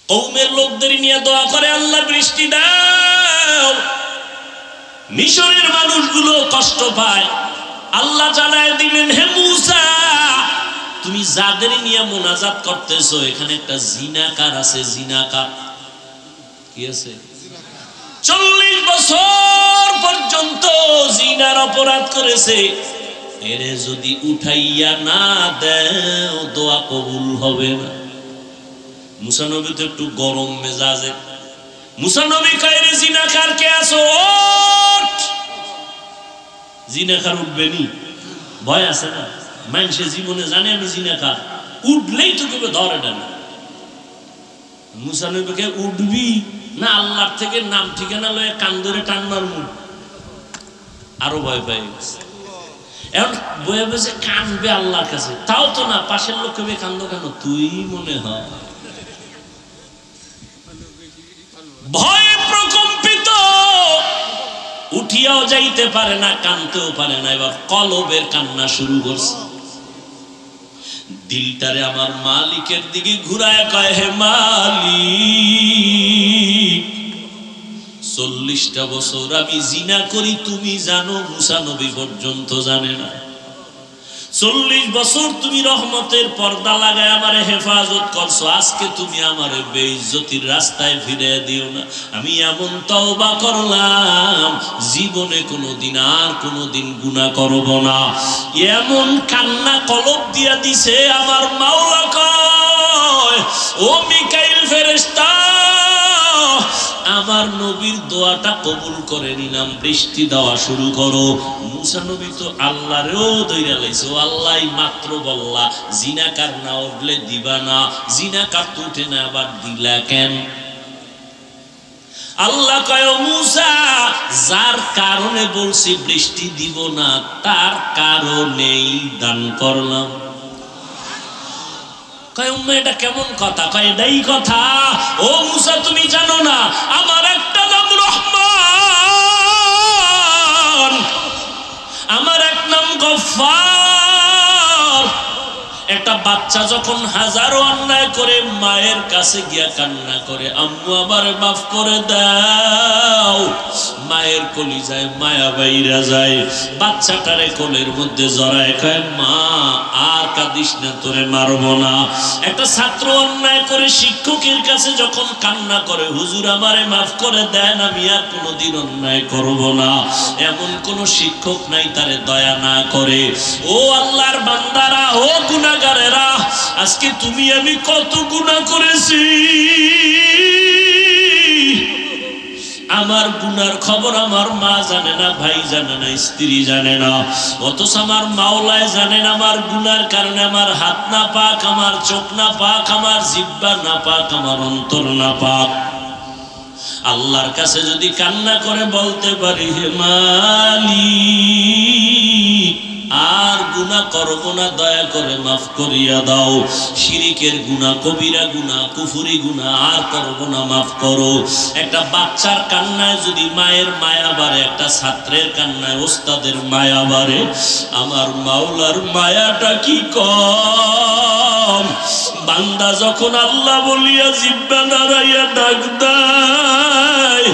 কওমের লোকদের নিয়ে দোয়া করে, আল্লাহ বৃষ্টি দাও। মিশরের মানুষগুলো কষ্ট পায়। আল্লাহ জানায় দিলেন, হে মূসা, তুমি যাদের নিয়ে মুনাজাত করতেছো এখানে একটা জিনাকার আছে। জিনাকার কি আছে? 40 বছর পর্যন্ত জিনার অপরাধ করেছে। এরে যদি উঠাইয়া না দেও দোয়া কবুল হবে না। মুসা নবী তো একটু গরম মেজাজে। মুসা নবী কয়, রে জিনাকার কে আছো, ওঠ। জিনাকার উঠবে নি? ভয় আছে না? মানুষের জীবনে জানে আমি জিনাকার, উঠলেই তো কেউ ধরে না। মুসা নবীকে উঠবি না আল্লাহর থেকে নাম ঠিকানা লয়ে কান ধরে টানবার মুখ, আরো ভয় পাই গেছে। এখন বয়ে বসে কানবে আল্লাহর কাছে, তাও তো না। পাশের লোক কবে কান্দো কেন? তুই মনে হয় ভয়ে প্রকম্পিত, উঠিয়াও যাইতে পারে না, কানতেও পারে না। এবার কলবের কান্না শুরু করছে। দিলটারে আমার মালিকের দিকে ঘুরায় কয়, হে মালিক, 40টা বছর আমি জিনা করি তুমি জানো, মুসা নবী পর্যন্ত জানে না। 40 বছর তুমি রহমতের পর্দা লাগায় আমারে হেফাজত করছো, আজকে তুমি আমারে বেইজ্জতির রাস্তায় ফিরে দিও না। আমি এমন তওবা করলাম জীবনে কোনোদিন আর কোনোদিন গুনাহ করব না। এমন কান্না কলব দিয়া দিছে আমার মাওলা কয়, ও মিকাইল ফেরেশতা, আমার নবীর দোয়াটা কবুল করে নিলাম, বৃষ্টি দেওয়া শুরু করো। মুসা নবী তো আল্লাহরেও দইরা লাইছে, ও আল্লাহ মাত্র বললা জিনাকার না উঠলে দিবা না, জিনাকার তো উঠে না, আবার দিলা কেন? আল্লাহ কয়, মুসা, যার কারণে বলছি বৃষ্টি দিব না তার কারণেই দান করলাম। কয় উম্মা এটা কেমন কথা? কয় এটাই কথা। ও মুসা, তুমি জানো না আমার একটা নাম রহমান, আমার এক নাম গফফার। একটা বাচ্চা যখন হাজারো অন্যায় করে মায়ের কাছে গিয়া কান্না করে, আম্মু আমার মাফ করে দাও, মায়ের কলিজায় মায়া বাইরা যায়। বাচ্চাটারে কোলের মধ্যে জড়ায় কয়, মা আর কাঁদিস না, তোরে মারব না। একটা ছাত্র অন্যায় করে শিক্ষকের কাছে যখন কান্না করে, হুজুর আমারে মাফ করে দেন, আমি আর কোনোদিন অন্যায় করব না, এমন কোন শিক্ষক নাই তারে দয়া না করে। ও আল্লাহর বান্দারা, ও গুনাহগারেরা, আজকে তুমি আমি কত গুনাহ করেছি, আমার গুনার খবর আমার মা জানে না, ভাই জানে না, স্ত্রী জানে না, অথচ আমার মাওলায় জানেন আমার গুনার কারণে আমার হাত না পাক, আমার চোখ না পাক, আমার জিহ্বা না পাক, আমার অন্তর না পাক। আল্লাহর কাছে যদি কান্না করে বলতে পারি, হে মালিক আর গুনাহ করব না, দয়া করে মাফ করিয়া দাও, শিরিকের গুনাহ, কবিরা গুনাহ, কুফরি গুনাহ আর করব না, মাফ করো। একটা বাচ্চার কান্নায় যদি মায়ের মায়া বাড়ে, একটা ছাত্রের কান্নায় ওস্তাদের মায়া বাড়ে, আমার মাওলার মায়াটা কি কম? বান্দা যখন আল্লাহ বলিয়া জিহ্বা নাড়াইয়া ডাক দেয়,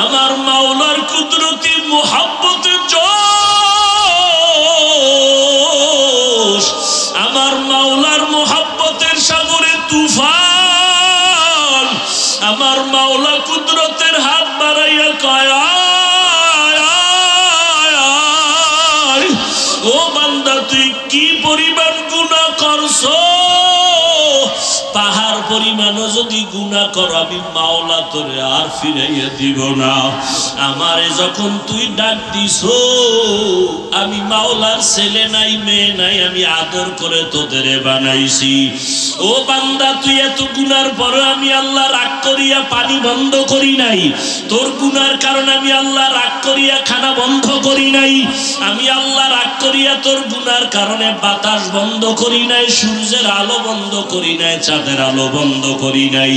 আমার মাওলার কুদরতি মুহাব্বতে আমার মাওলার মুহাব্বতের সাগরে তুফান, আমার মাওলা কুদরতের হাত বাড়াইয়া কয়, ও বান্দা তুই কি পরিমাণ গুনাহ করছো, পাহাড় পরিমাণও যদি গুনাহ কর আমি মাওলা তোরে আর ফিরাইয়া দিব না। আমারে যখন তুই ডাক দিছো, আমি মাওলার ছেলে নাই মেয়ে নাই, আমি আদর করে তোদের বানাইছি। ও বান্দা, তুই এত গুনার পরে আমি আল্লাহ রাগ করিয়া পানি বন্ধ করি নাই, তোর গুনার কারণে আমি আল্লাহ রাগ করিয়া খানা বন্ধ করি নাই, আমি আল্লাহ রাগ করিয়া তোর গুনার কারণে বাতাস বন্ধ করি নাই, সূর্যের আলো বন্ধ করি নাই, চাঁদের আলো বন্ধ করি নাই।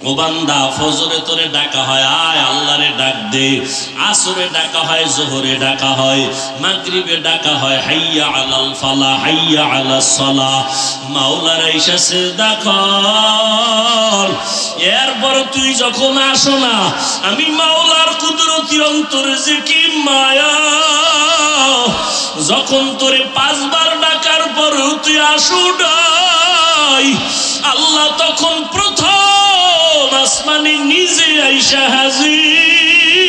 ও বান্দা, ফজরে তোরে ডাকা হয়, আয় আল্লাহরে ডাক দে। আসরে ডাকা হয়, জোহরে ডাকা হয়, মাগরিবে ডাকা হয়, হাইয়া আলাল ফালাহ, হাইয়া আলাস সালাহ। মাওলার আইসা সিজদা কর, এরপর তুই যখন আসো না, আমি মাওলার কুদরতি অন্তরে যে কি মায়া, যখন তোরে 5 বার ডাকার পরেও তুই আসো নাই, আল্লাহ তখন প্রথম আসমানে নিজে আইসা হাজির।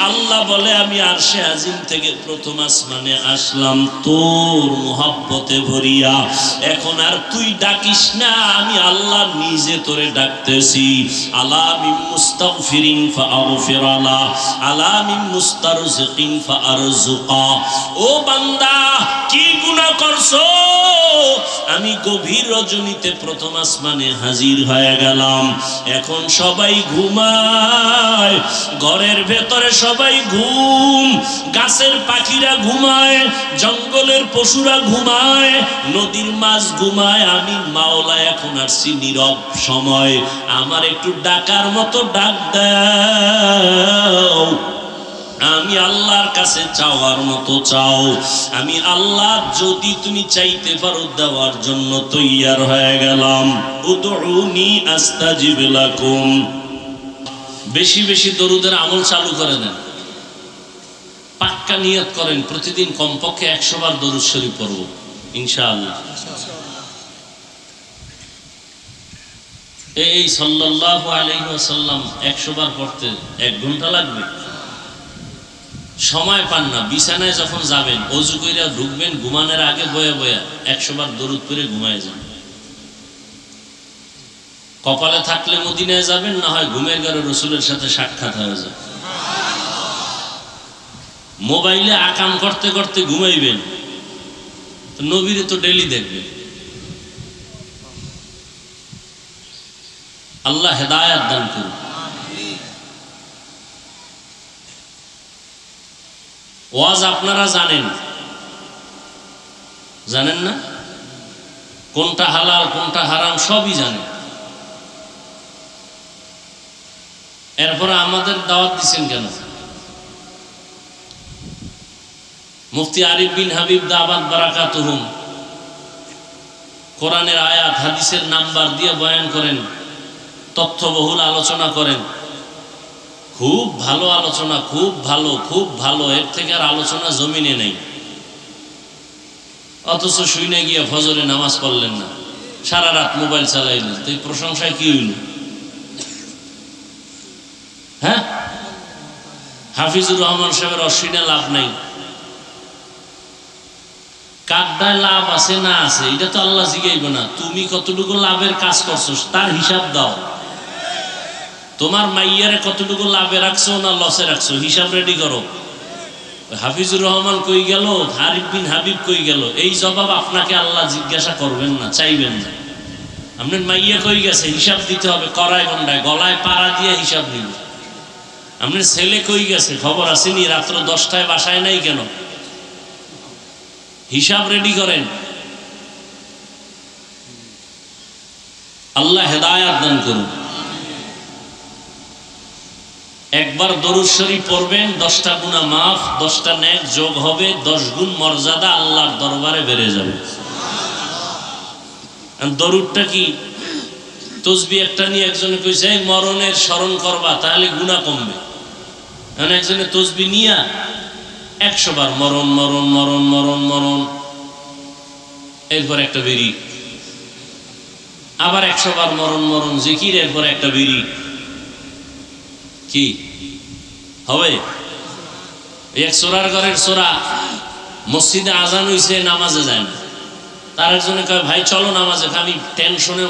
আল্লাহ বলে আমি আরশে আজিম থেকে প্রথম আসমানে আসলাম তোর মোহাব্বতে ভরিয়া, এখন আর তুই ডাকিস না, আমি আল্লাহ নিজে তোরে ডাকতেছি। আলা মিন মুস্তাগফিরিন ফাআগফিরালা, আলা মিন মুস্তারজিকিন ফাআরজুকা। ও বান্দা, কি গুনাহ করছো? আমি গভীর রজনীতে প্রথম আসমানে হাজির হয়ে গেলাম, এখন সবাই ঘুমায়, ঘরের ভেতরে সবাই ঘুম, গাছের পাখিরা ঘুমায়, জঙ্গলের পশুরা ঘুমায়, নদীর মাছ ঘুমায়, আমি মাওলা এখন আসছি নীরব সময়, আমার একটু ডাকার মতো ডাক দাও। আমি আল্লাহর কাছে চাওয়ার মতো চাও, আমি আল্লাহ যদি তুমি চাইতে পারো দেওয়ার জন্য তৈয়ার হয়ে গেলাম। উদউনি আস্তাজিব লাকুম। বেশি বেশি দরুদের আমল চালু করে দেন, পাক্কা নিয়ত করেন প্রতিদিন কমপক্ষে 100 বার দরুদ শরীফ পড়ব ইনশাআল্লাহ। এই সাল্লাল্লাহু আলাইহি ওয়াসাল্লাম 100 বার পড়তে 1 ঘন্টা লাগবে, সময় পান না। বিছানায় যখন যাবেন, ওযু কইরা ঢুকবেন, ঘুমানোর আগে বয়া বয়া 100 বার দরুদ পড়ে ঘুমায় যান। কপালে থাকলে মদিনায় যাবেন, না হয় ঘুমের ঘরে রাসূলের সাথে সাক্ষাৎ হয়ে যাবে। মোবাইলে আকাম করতে করতে ঘুমাইবেন, তো নবীরে তো ডেইলি দেখবেন। আল্লাহ হেদায়েত দান করুন। ওয়াজ আপনারা জানেন, জানেন না? কোনটা হালাল কোনটা হারাম সবই জানেন। এরপরে আমাদের দাওয়াত দিচ্ছেন কেন? মুফতি আরিফ বিন হাবিব দাওয়াত বারাকাতুহুম কোরআনের আয়াত হাদিসের নাম্বার দিয়ে বয়ান করেন, তথ্যবহুল আলোচনা করেন। খুব ভালো আলোচনা, খুব ভালো, খুব ভালো। এর থেকে আর আলোচনা জমিনে নেই। অথচ শুনে গিয়ে ফজরে নামাজ পড়লেন না, সারা রাত মোবাইল চালাইলেন, তো এই প্রশংসায় কি হইল? হ্যাঁ, হাফিজুর রহমান সাহেবের অশ্বিনে লাভ নাই। কারটায় লাভ আছে না আছে এটা তো আল্লাহ জিগাইব না। তুমি কতটুকু লাভের কাজ করছো তার হিসাব দাও। তোমার মাইয়ারে কতটুকু লাভে রাখছো না লসে রাখছো, হিসাব রেডি করো। হাফিজুর রহমান কই গেল, আরিফ বিন হাবিব কই গেল, এই জবাব আপনাকে আল্লাহ জিজ্ঞাসা করবেন না, চাইবেন না। আপনার মাইয়া কই গেছে হিসাব দিতে হবে, কড়ায় গন্ডায় গলায় পাড়া দিয়ে হিসাব নিবে। আপনার ছেলে কই গেছে খবর আসেনি, রাত্র 10টায় বাসায় নাই কেন, হিসাব রেডি করেন। আল্লাহ হেদায়েত দান করুন। একবার দরুদ শরীফ পড়বেন, 10টা গুনাহ মাফ, 10টা নেক যোগ হবে, 10 গুণ মর্যাদা আল্লাহর দরবারে বেড়ে যাবে। দরুদটা কি? তসবিহ একটা নিয়ে একজনে কইছে এই মরণের স্মরণ করবা তাহলে গুনাহ কমবে। মানে একজনে তসবিহ নিয়া 100 বার মরণ মরণ মরণ মরণ মরণ, এরপর একটা বেরি, আবার 100 বার মরণ মরণ জিকির, এরপর একটা বেরি। কি হবে? এক সোরার ঘরের সোরা, মসজিদে আজান হইছে, নামাজে যায় না। তার একজনে কয় ভাই চলো নামাজে। আমি টেনশনে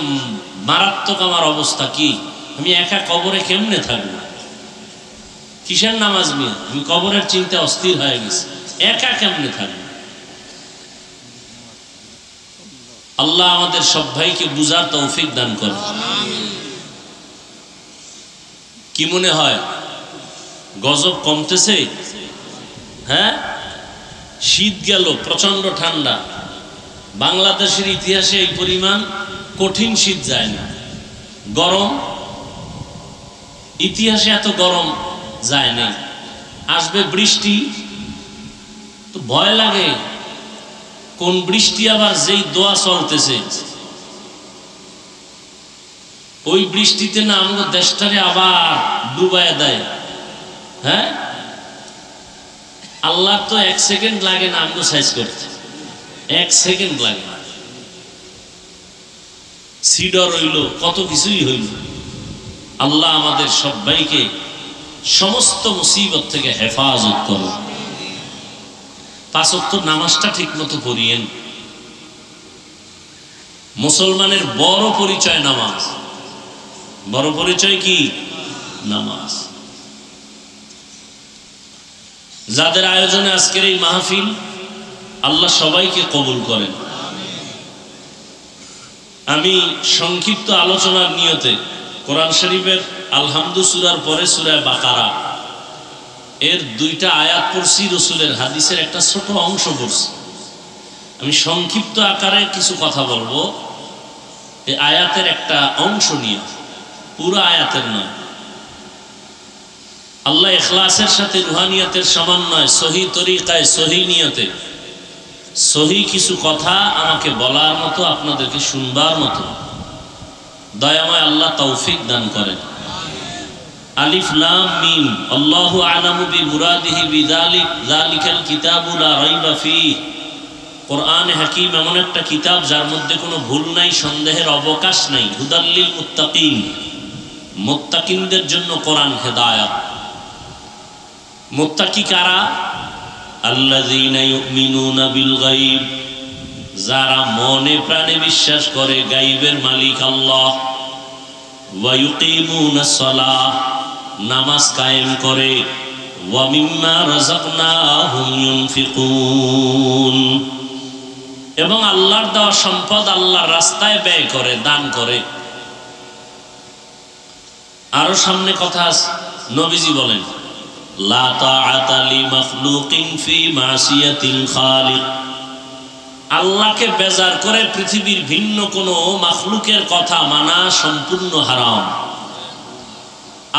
মারাত্মক আমার অবস্থা, কি আমি একা কবরে কেমনে থাকবো? কিসের নামাজ নিয়ে? আমি কবরের চিন্তা অস্থির হয়ে গেছি, একা কেমনে থাকবো? আল্লাহ আমাদের সব ভাইকে বুঝার তৌফিক দান করে। কি মনে হয় গজব কমতেছে? হ্যাঁ, শীত গেল, প্রচন্ড ঠান্ডা। বাংলাদেশের ইতিহাসে এই পরিমাণ কঠিন শীত যায় না। গরম, ইতিহাসে এত গরম যায় নাই। আসবে বৃষ্টি, তো ভয় লাগে কোন বৃষ্টি আবার যেই দোয়া চলতেছে ওই বৃষ্টিতে না আমাদের দেশটারে আবার ডুবাইয়া দেয়। হ্যাঁ, আল্লাহ তো 1 সেকেন্ড লাগে না আমাকে সাইজ করতে, 1 সেকেন্ড লাগে না। সিডর হইল, কত কিছুই হইল। আল্লাহ আমাদের সবাইকে সমস্ত মুসিবত থেকে হেফাজত করো। 5 ওয়াক্ত নামাজটা ঠিক মতো পড়িয়েন। মুসলমানের বড় পরিচয় নামাজ। বড় পরিচয় কি? নামাজ। যাদের আয়োজনে আজকের এই মাহফিল, আল্লাহ সবাইকে কবুল করেন। আমি সংক্ষিপ্ত আলোচনার নিয়তে কোরআন শরীফের আলহামদু সূরার পরে সূরা বাকারা এর 2টা আয়াত পড়ছি, রাসূলের হাদিসের একটা ছোট অংশ পড়ছি। আমি সংক্ষিপ্ত আকারে কিছু কথা বলবো এই আয়াতের একটা অংশ নিয়ে, পুরো আয়াতের নয়। আল্লাহ ইখলাসের সাথে রুহানিয়তের সমন্বয়, সহি তরিকায়, সহি নিয়তে সহি কিছু কথা আমাকে বলার মতো, আপনাদেরকে শুনবার মতো দয়াময় আল্লাহ তৌফিক দান করেন। আলিফ লাম মিম, আল্লাহু আ'লামু বিমুরাদিহি বিযালিক, যালিকাল কিতাবু লা রাইবা ফীহ। কোরআনে হাকীম এমন একটা কিতাব যার মধ্যে কোনো ভুল নাই, সন্দেহের অবকাশ নাই। হুদাল লিল মুত্তাকিন, মুত্তাকিনদের জন্য কোরআন হেদায়েত। মুত্তাকি কারা? আল্লাযীনা ইউমিনুনা বিল গায়ব, যারা মনে প্রাণে বিশ্বাস করে গায়বের মালিক আল্লাহ। ওয়া ইউকিমুনাস সালাহ, নামাজ কায়েম করে। ওয়া মিম্মা রাযাকনাহুম ইউনফিকুন, এবং আল্লাহর দেওয়া সম্পদ আল্লাহর রাস্তায় ব্যয় করে, দান করে। আরো সামনে কথা আছে, নবীজি বলেন লা তাআতা লি মাখলুকিন ফি মাসিয়াতিল খালিক। আল্লাহকে বেজার করে পৃথিবীর ভিন্ন কোনো মাখলুকের কথা মানা সম্পূর্ণ হারাম।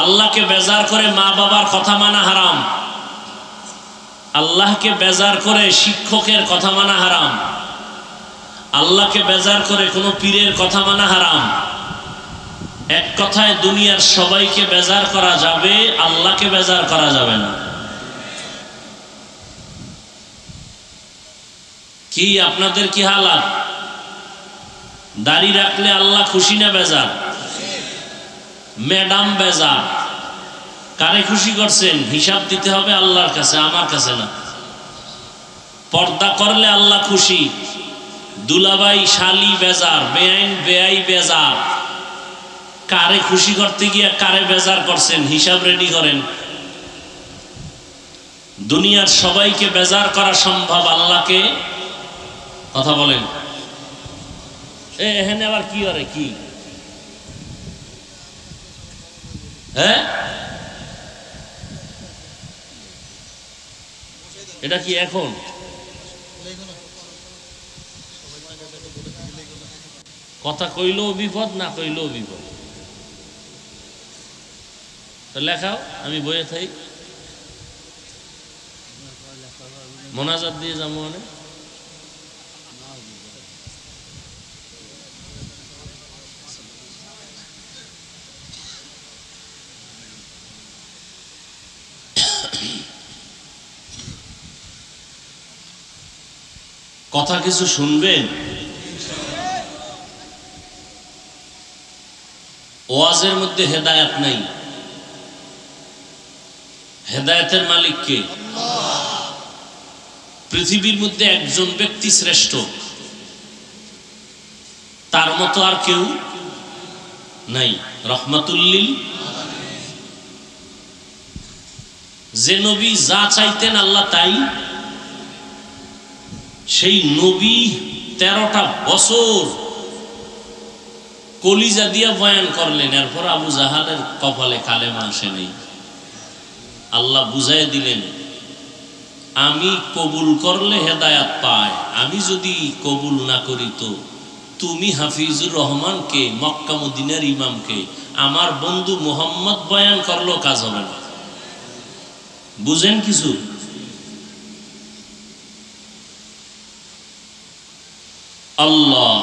আল্লাহকে বেজার করে মা বাবার কথা মানা হারাম। আল্লাহকে বেজার করে শিক্ষকের কথা মানা হারাম। আল্লাহকে বেজার করে কোনো পীরের কথা মানা হারাম। এক কথায় দুনিয়ার সবাইকে বেজার করা যাবে, আল্লাহকে বেজার করা যাবে না। কি আপনাদের কি হালাত? দাড়ি রাখলে আল্লাহ খুশি না বেজার? ম্যাডাম বেজার। কারে খুশি করছেন? হিসাব দিতে হবে আল্লাহর কাছে, আমার কাছে না। পর্দা করলে আল্লাহ খুশি। দুলাভাই শালি বেজার, বেআইন বেআই বেজার। কারে খুশি করতে গিয়ে কারে বেজার করছেন, হিসাব রেডি করেন। দুনিয়ার সবাইকে বেজার করা সম্ভব, আল্লাহকে কথা বলেন। এখানে আবার কি করে কি? হ্যাঁ, এটা কি এখন? কথা কইলেও বিপদ, না কইলেও বিপদ। তো লেখাও, আমি বইয়ে থাই, মোনাজাত দিয়ে যাবো। মানে কথা কিছু শুনবেন? ওয়াজের মধ্যে হেদায়েত নাই। হেদায়েতের মালিক কে? পৃথিবীর মধ্যে একজন ব্যক্তি শ্রেষ্ঠ, তার মতো আর কেউ নাই। রহমাতুল্লিল, যে নবী যা চাইতেন আল্লাহ তাই। সেই নবী 13টা বছর কলিজা দিয়া বয়ান করলেন, এরপর আবু জাহালের কপালে কালেমা আসে নাই। আল্লাহ বুঝাই দিলেন, আমি কবুল করলে হেদায়াত পায়, আমি যদি কবুল না করি তো তুমি হাফিজুর রহমানকে, মক্কা মদিনার ইমামকে, আমার বন্ধু মুহাম্মদ বয়ান করলেও কাজ হবে না। বুঝেন কিছু? আল্লাহ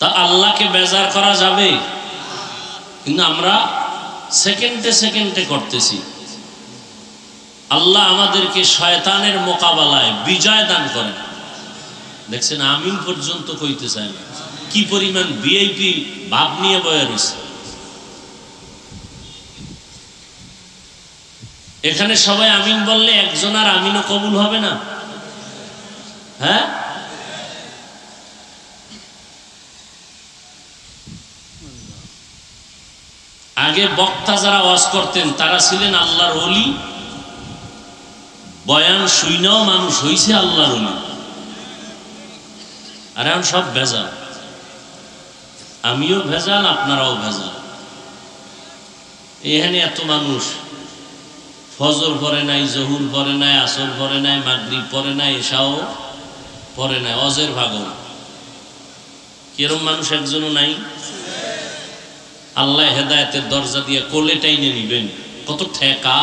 তা আল্লাহকে বেজার করা যাবে? কিন্তু আমরা সেকেন্ডে সেকেন্ডে করতেছি। আল্লাহ আমাদেরকে শয়তানের মোকাবেলায় বিজয় দান করেন। দেখছেন, আমিন পর্যন্ত কইতে চায় না, কি পরিমাণ ভিআইপি ভাব নিয়ে বয়ে রয়েছে। এখানে সবাই আমিন বললে একজন আর আমিনও কবুল হবে না? হ্যাঁ, আগে বক্তা যারা ওয়াজ করতেন তারা ছিলেন আল্লাহর ওলি, বয়ান শুইনাও মানুষ হইছে আল্লাহর ওলি। আর এখন সব ভেজাল, আমিও ভেজাল, আপনারাও ভেজাল। এখানে এত মানুষ ফজর পড়ে নাই, জহুর পড়ে নাই, আসর পড়ে নাই, মাগরিব পড়ে নাই, এশাও পড়ে নাই, অজের ভাগল। কিরম মানুষ একজনও নাই? আল্লাহ হেদায়েতের দরজা দিয়ে কোলে টাইনে নিবেন, কত ঠেকা।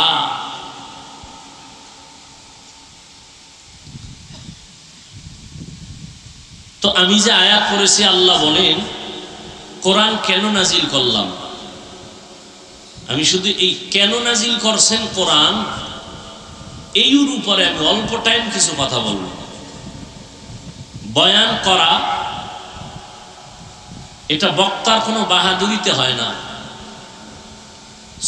তো আমি যে আয়াত পড়েছি, আল্লাহ বলেন কোরআন কেন নাজিল করলাম। আমি শুধু এই কেন নাজিল করছেন কোরআন, এই উপরে আমি অল্প টাইম কিছু কথা বলব। বয়ান করা এটা বক্তার কোনো বাহাদুরিতে হয় না,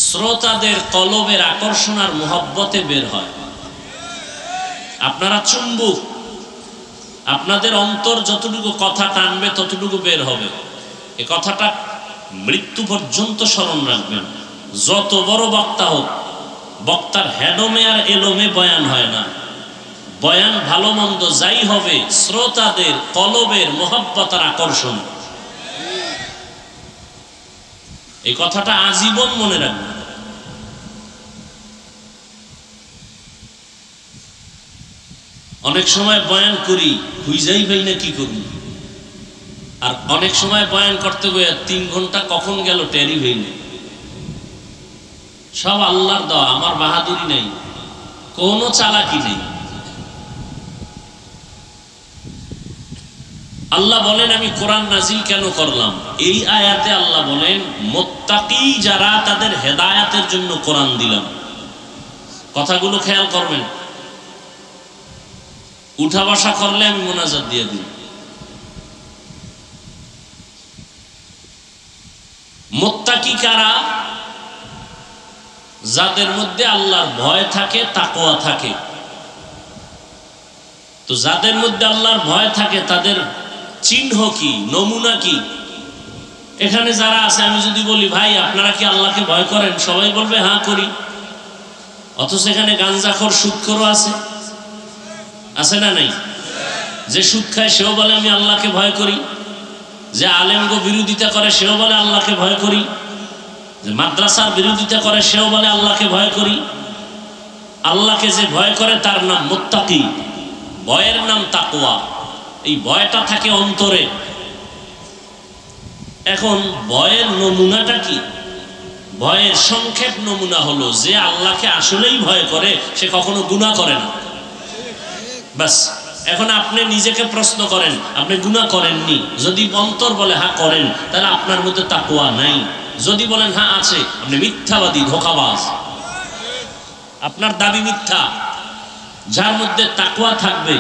শ্রোতাদের কলবের আকর্ষণ আর মুহাব্বতে বের হয়। আপনারা চুম্বক, আপনাদের অন্তর যতটুকু কথা টানবে ততটুকু বের হবে। এই কথাটা মৃত্যু পর্যন্ত স্মরণ রাখবেন। যত বড় বক্তা হোক, বক্তার হেডমে আর এলোমে বয়ান হয় না। বয়ান ভালো মন্দ যাই হবে, শ্রোতাদের কলবের মুহাব্বত আর আকর্ষণ। এই কথাটা আজীবন মনে রাখবেন। অনেক সময় বয়ান করি, হুইজাই ভাই না কি করি, আর অনেক সময় বয়ান করতে গিয়ে 3 ঘন্টা কখন গেল টেরি হইনি। সব আল্লাহর দেওয়া, আমার বাহাদুরি নেই, কোনো চালাকি নেই। আল্লাহ বলেন আমি কোরআন নাজিল কেন করলাম। এই আয়াতে আল্লাহ বলেন মুত্তাকি যারা, তাদের হেদায়াতের জন্য কোরআন দিলাম। কথাগুলো খেয়াল করবেন, উঠা বসা করলে আমি মোনাজাত দিয়ে দিই। মুত্তাকি কারা? যাদের মধ্যে আল্লাহর ভয় থাকে, তাকওয়া থাকে। তো যাদের মধ্যে আল্লাহর ভয় থাকে তাদের চিহ্ন কি, নমুনা কি? এখানে যারা আছে, আমি যদি বলি ভাই আপনারা কি আল্লাহকে ভয় করেন, সবাই বলবে হ্যাঁ করি। অথচ এখানে গাঞ্জাখোর, সুদখোরও আছে না নাই? যে সুদ খায় সেও বলে আমি আল্লাহকে ভয় করি। যে আলেমগো বিরোধিতা করে সেও বলে আল্লাহকে ভয় করি। যে মাদ্রাসার বিরোধিতা করে সেও বলে আল্লাহকে ভয় করি। আল্লাহকে যে ভয় করে তার নাম মুত্তাকি, ভয়ের নাম তাকওয়া। এই ভয়টা থাকে অন্তরে। এখন ভয়ের নমুনাটা কি? ভয়ের সংক্ষেপ নমুনা হলো যে আল্লাহকে আসলেই ভয় করে সে কখনো গুনাহ করে না। বাস। এখন আপনি নিজেকে প্রশ্ন করেন, আপনি গুনাহ করেননি? যদি অন্তর বলে হ্যাঁ করেন, তাহলে আপনার মধ্যে তাকওয়া নাই। যদি বলেন হ্যাঁ আছে, আপনি মিথ্যাবাদী, ধোঁকাবাজ, আপনার দাবি মিথ্যা। যার মধ্যে তাকওয়া থাকবে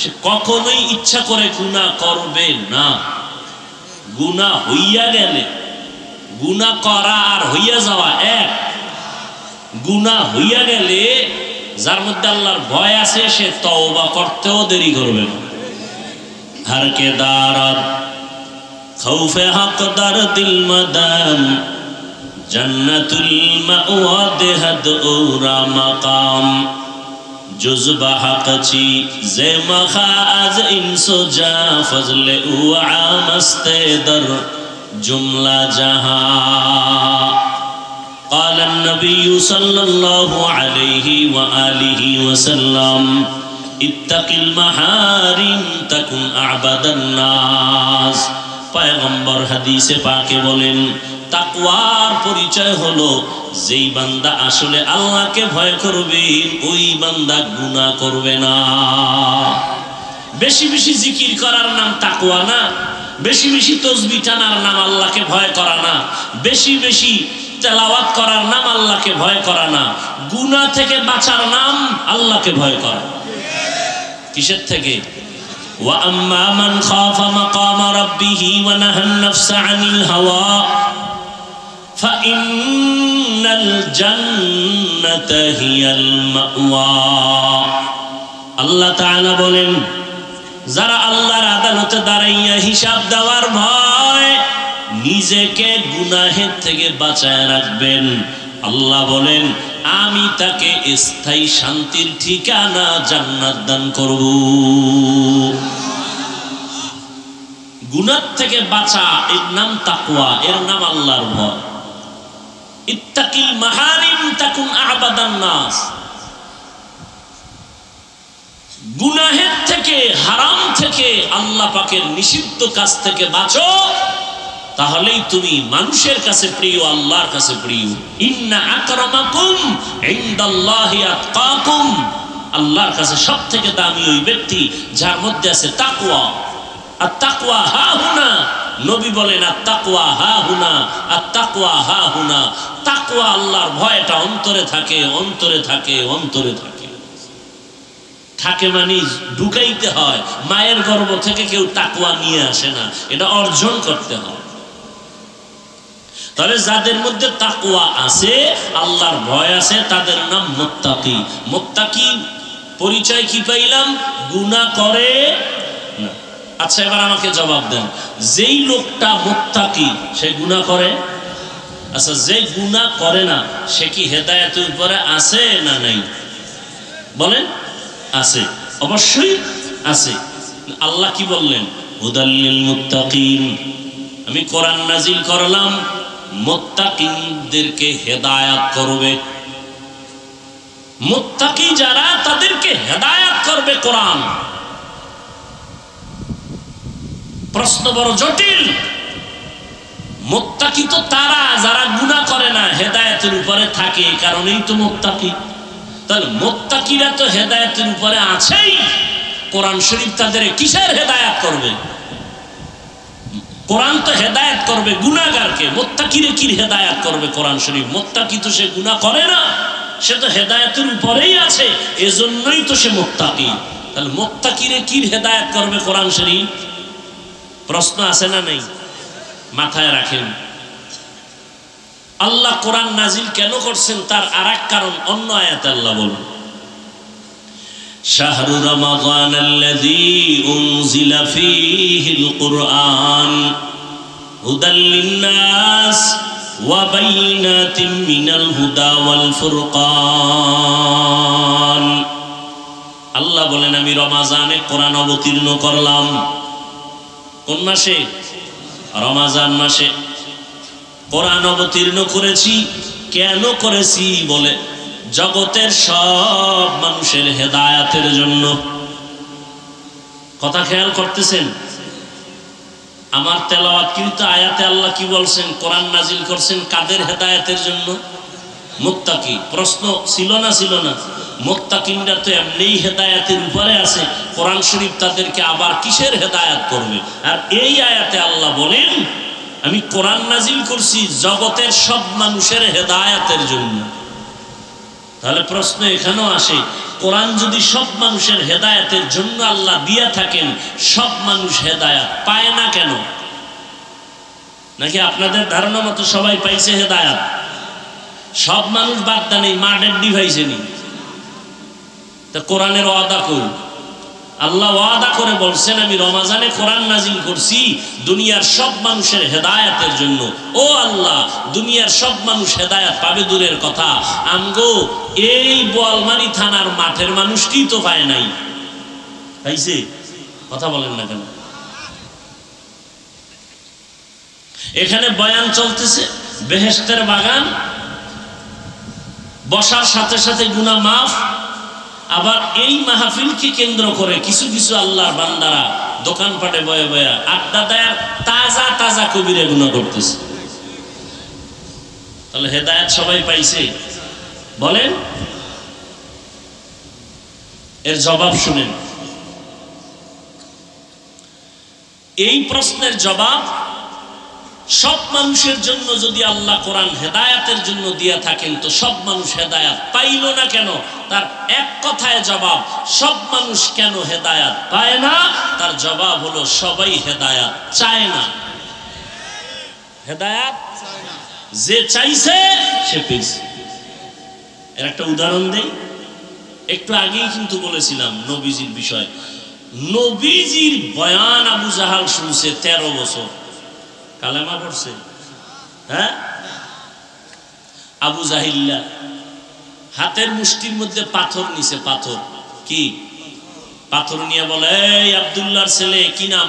সে কখনোই ইচ্ছা করে গুনাহ করবে না। গুনাহ হইয়া গেলে, গুনাহ করা আর হইয়া যাওয়া এক। গুনাহ হইয়া গেলে যার মধ্যে আল্লাহর ভয় আছে সে তওবা করতেও দেরি করবে না। हर के दारत खौफे हक दर दिल मदाम जन्नतुल मअवा देहद औरा मकाम जुज़बा हक ची जे मखा आज इंसो जा फजले उआ मस्ते दर जुमला जहां قال النبي صلى الله عليه وآله وسلم اتق المحارم تكن أعبد الناس। পয়গম্বর হাদিসে পাকে বলেন তাকওয়ার পরিচয় হলো যেই বান্দা আসলে আল্লাহকে ভয় করবে ওই বান্দা গুনাহ করবে না। বেশি বেশি জিকির করার নাম তাকওয়া না, বেশি বেশি তাসবিহ টানার নাম আল্লাহকে ভয় করা না, বেশি বেশি তেলাওয়াত করার নাম আল্লাহকে ভয় করা না, গুনাহ থেকে বাঁচার নাম আল্লাহকে ভয় করা। কিসের থেকে? ওয়া আম্মা মান খাফা মাকামা রাব্বিহি ওয়া নাহান নাফসা আনিল হাওয়া ফাইন্নাল জান্নাতা হিয়াল মাওয়া। আল্লাহ তাআলা বলেন, যারা আল্লাহর আদালতে দাঁড়াইয়া হিসাব দেওয়ার ভয় নিজেকে গুনাহের থেকে বাঁচায় রাখবেন, আল্লাহ বলেন আমি তাকে স্থায়ী শান্তির ঠিকানা জান্নাত দান করব। গুনাহ থেকে বাঁচা এর নাম তাকওয়া, এর নাম আল্লাহর ভয়। ইত্তাকিল মাহারিম তাকুন আবাদান নাস। গুনাহের থেকে, হারাম থেকে, আল্লাহ পাকের নিষিদ্ধ কাজ থেকে বাঁচো, তাহলেই তুমি মানুষের কাছে প্রিয়, আল্লাহর কাছে প্রিয়। ইন্না আকরামাকুম ইনদাল্লাহি আতকাকুম। আল্লাহর কাছে সবথেকে দামি ওই ব্যক্তি যার মধ্যে আছে তাকওয়া। আর তাকওয়া হা হুনা, নবী বলেন আর তাকওয়া হা হুনা, আর তাকওয়া হা হুনা। তাকওয়া আল্লাহর ভয়টা অন্তরে থাকে, অন্তরে থাকে, অন্তরে থাকে। থাকে মানে ঢুকাইতে হয়। মায়ের গর্ভ থেকে কেউ তাকওয়া নিয়ে আসে না, এটা অর্জন করতে হয়। তাহলে যাদের মধ্যে তাকওয়া আছে, আল্লাহর ভয় আছে, তাদের নাম মুত্তাকি। মুত্তাকি পরিচয় কি পাইলাম? গুনাহ করে না। আচ্ছা এবার আমাকে জবাব দেন, যেই লোকটা মুত্তাকি সে গুনাহ করে? আচ্ছা যে গুনাহ করে না সে কি হেদায়েতের উপরে আছে না নাই? বলেন। আছে, অবশ্যই আছে। আল্লাহ কি বললেন? হুদাল্লিল মুত্তাকিন। আমি কোরআন নাজিল করলাম মুত্তাকিনদেরকে হেদায়েত করবে। মুত্তাকি যারা, তাদেরকে হেদায়েত করবে কোরআন। প্রশ্ন বড় জটিল। মুত্তাকি তো তারা যারা গুনাহ করে না, হেদায়েতের উপরে থাকে, কারণেই তো মুত্তাকি। তাহলে মুত্তাকিরা তো হেদায়েতের উপরে আছেই, কোরআন শরীফ তাদের কিসের হেদায়েত করবে? কোরআন তো হেদায়েত করবে গুনাহগারকে, মুত্তাকিরে কি হেদায়েত করবে কোরআন শরীফ? মুত্তাকি তো সে গুনাহ করে না, সে তো হেদায়েতের উপরেই আছে, এজন্যই তো সে মুত্তাকি। তাহলে মুত্তাকিরে কি হেদায়েত করবে কোরআন শরীফ? প্রশ্ন আছে না নেই? মাথায় রাখেন। আল্লাহ কোরআন নাজিল কেন করছেন তার আরেক কারণ অন্য আয়াতে আল্লাহ বলেন, শাহরু রমাদানাল্লাযী উনজিলা ফীহিল কুরআন হুদাল লিন্নাস ওয়া বাইয়িনাতিন মিনাল হুদা ওয়াল ফুরকান। আল্লাহ বলেন আমি রমাজানে কোরআন অবতীর্ণ করলাম। কোন মাসে? রমাজান মাসে কোরআন অবতীর্ণ করেছি। কেন করেছি? বলে জগতের সব মানুষের হেদায়েতের জন্য। কথা খেয়াল করতেছেন? আমার তেলাওয়াতকৃত আয়াতে আল্লাহ কি বলছেন? কোরআন নাজিল করছেন কাদের হেদায়েতের জন্য? মুত্তাকি। প্রশ্ন ছিল না? ছিল না? মুত্তাকিনরা তো এমনিই হেদায়েতের উপরে আছে, কোরআন শরীফ তাদেরকে আবার কিসের হেদায়েত করবে? আর এই আয়াতে আল্লাহ বলেন আমি কোরআন নাজিল করছি জগতের সব মানুষের হেদায়েতের জন্য। তাহলে প্রশ্ন এখানেও আসে, কোরআন যদি সব মানুষের হেদায়েতের জন্য আল্লাহ দিয়া থাকেন, সব মানুষ হেদায়েত পায় না কেন? নাকি আপনাদের ধারণা মতো সবাই পাইছে হেদায়েত? সব মানুষ বাদ দেন, এই মা ডেড্ডি পাইছেনি। তা কোরআনের ওয়াদা কই? আল্লাহ ওয়াদা করে বলছেন আমি রমাজানে কোরআন নাজিল করছি দুনিয়ার সব মানুষের হেদায়েতের জন্য। ও আল্লাহ, দুনিয়ার সব মানুষ হেদায়েত পাবে দূরের কথা, আমগো এই বোয়ালমারি থানার মাঠের মানুষটি তো পায় নাই। পাইছে? কথা বলেন না কেন? এখানে বয়ান চলতেছে বেহেশতের বাগান, বসার সাথে সাথে গুনাহ মাফ। আবার এই মাহফিলকে কেন্দ্র করে কিছু কিছু আল্লাহর বান্দারা দোকানপাটে বয়ে বয়ে আড্ডা দেয়, তাজা তাজা কবিরা গুনাহ করতেছে। তাহলে হেদায়েত সবাই পাইছে? বলেন। এর জবাব শুনেন। এই প্রশ্নের জবাব সব মানুষের জন্য যদি আল্লাহ কোরআন হেদায়াতের জন্য দিয়া থাকেন তো সব মানুষ হেদায়াত পাইল না কেন? তার এক কথায় জবাব, সব মানুষ কেন হেদায়াত পায় না? তার জবাব হলো সবাই হেদায়াত চায় না। হেদায়াত যে চাইছে সে পেয়েছে। এর একটা উদাহরণ দেই। একটু আগেই কিন্তু বলেছিলাম নবীজির বিষয়। নবীজির বয়ান আবু জাহাল শুনছে 13 বছর, কালেমা পড়ছে। হ্যাঁ, আবু জাহিল্লা হাতের মুষ্টির মধ্যে পাথর নিছে। পাথর কি? পাথর নিয়ে বলে, এই আব্দুল্লাহর ছেলে, কি নাম?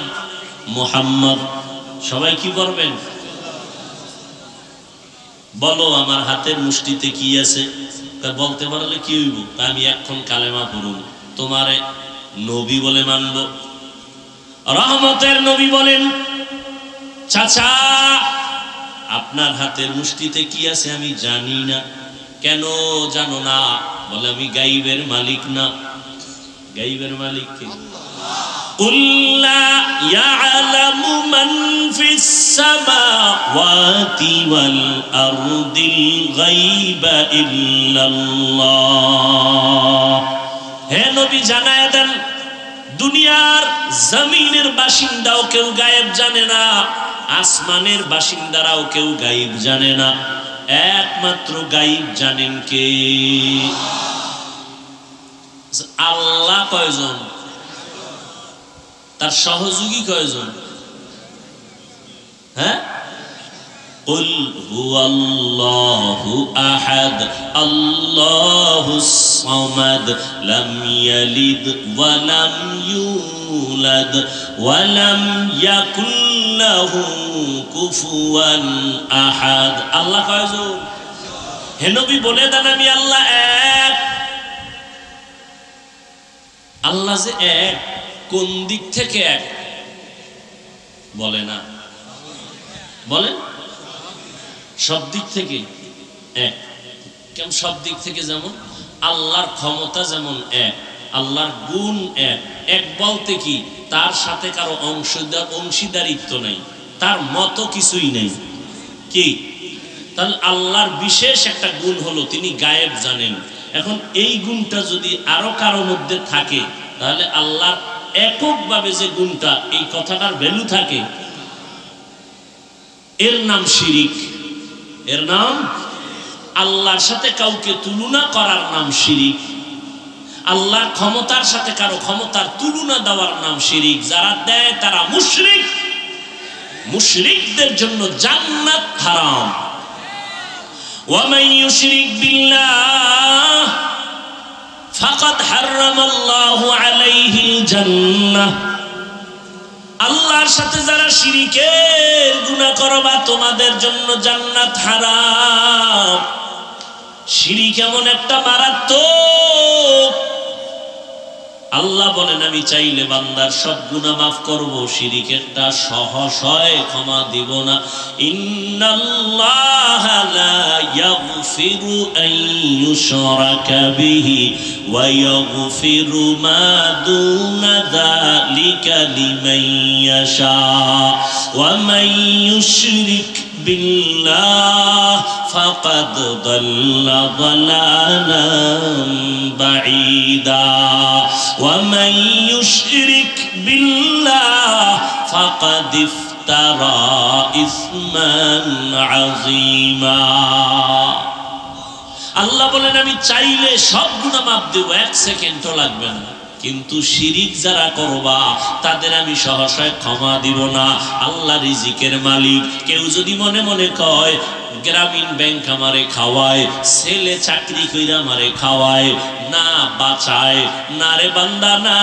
মুহাম্মদ। সবাই কি করবেন? বলো আমার হাতের মুষ্টিতে কি আছে? বলতে পারলে কি হইব? আমি এখন কালেমা পড়ব, তোমারে নবী বলে মানব। রহমতের নবী বলেন, চাচা আপনার হাতের মুষ্টিতে কি আছে আমি জানি না। কেন জানো না? বলে আমি গাইবের মালিক না। গাইবের মালিক কে? قُلْ لَا يَعْلَمُ مَنْ فِي السَّمَاوَاتِ وَالْأَرْضِ الْغَيْبَ إِلَّا اللَّهُ। হে নবী জানায় দেন, দুনিয়ার জমিনের বাসিন্দাও কেউ গায়েব জানে না, আসমানের বাসিন্দারাও কেউ গায়েব জানে না। একমাত্র গায়েব জানেন কে? আল্লাহ। কয়জন? তার সহযোগী কয়জন? হ্যাঁ, قُلْ هُوَ اللَّهُ أَحَدٌ اللَّهُ الصَّمَدُ لَمْ يَلِدْ وَلَمْ يُولَدْ وَلَمْ يَكُنْ لَهُ كُفُوًا أَحَدٌ। আল্লাহ কয়জন? হে নবী বলে দেন আমি আল্লাহ এক। আল্লাহ যে এক, কোন দিক থেকে এক বলে না? বলেন সব দিক থেকে এক। কেন সব দিক থেকে? যেমন আল্লাহর ক্ষমতা যেমন এক, আল্লাহর গুণ এক। এক বলতে কি? তার সাথে কারো অংশীদারিত্ব নাই, তার মতো কিছুই নেই। কি? তাহলে আল্লাহর বিশেষ একটা গুণ হলো তিনি গায়েব জানেন। এখন এই গুণটা যদি আরো কারো মধ্যে থাকে তাহলে আল্লাহর এককভাবে যে গুণটা, এই কথাটার ভ্যালু থাকে। এর নাম শিরিক। এর নাম, আল্লাহর সাথে কাউকে তুলনা করার নাম শিরিক। আল্লাহর ক্ষমতার সাথে কারো ক্ষমতার তুলনা দেওয়ার নাম শিরিক। যারা দেয় তারা মুশরিক। মুশরিকদের জন্য জান্নাত হারাম। ওয়ামান ইউশরিক বিল্লাহ ফাকাদ হারামাল্লাহু আলাইহিল জান্নাহ। আল্লাহর সাথে যারা শিরিকের গুনাহ করবা তোমাদের জন্য জান্নাত হারাম। শিরিক এমন একটা মারাত্মক, আল্লাহ বলেন আমি চাইলে বান্দার সব গুনাহ মাফ করব, শিরিক একটা সহসয় ক্ষমা দিব না। ইন্নাল্লাহা লা ইয়াগফিরু আন ইউশরাকা বিহি ওয়া ইয়াগফিরু মা দুনা যালিকা লিমান ইয়াশা ওয়া মান ইউশরিক বিল্লাহ ফাকাদ দাল্লা দালালান বাঈদা ওয়া মান ইউশরিক বিল্লাহ ফাকাদ ইফতারা ইসমান আযীমা। আল্লাহ বলেন আমি চাইলে সব গুনাহ মাফ দেব, 1 সেকেন্ডও লাগবে না। কিন্তু শিরিক যারা করবা তাদের আমি সহসায় ক্ষমা দিব না। আল্লাহ রিজিকের মালিক। কেউ যদি মনে মনে কয় গ্রামীণ ব্যাংক আমারে খাওয়ায়, ছেলে চাকরি কইরা আমারে খাওয়ায়, না বাঁচায়, না রে বান্দা না।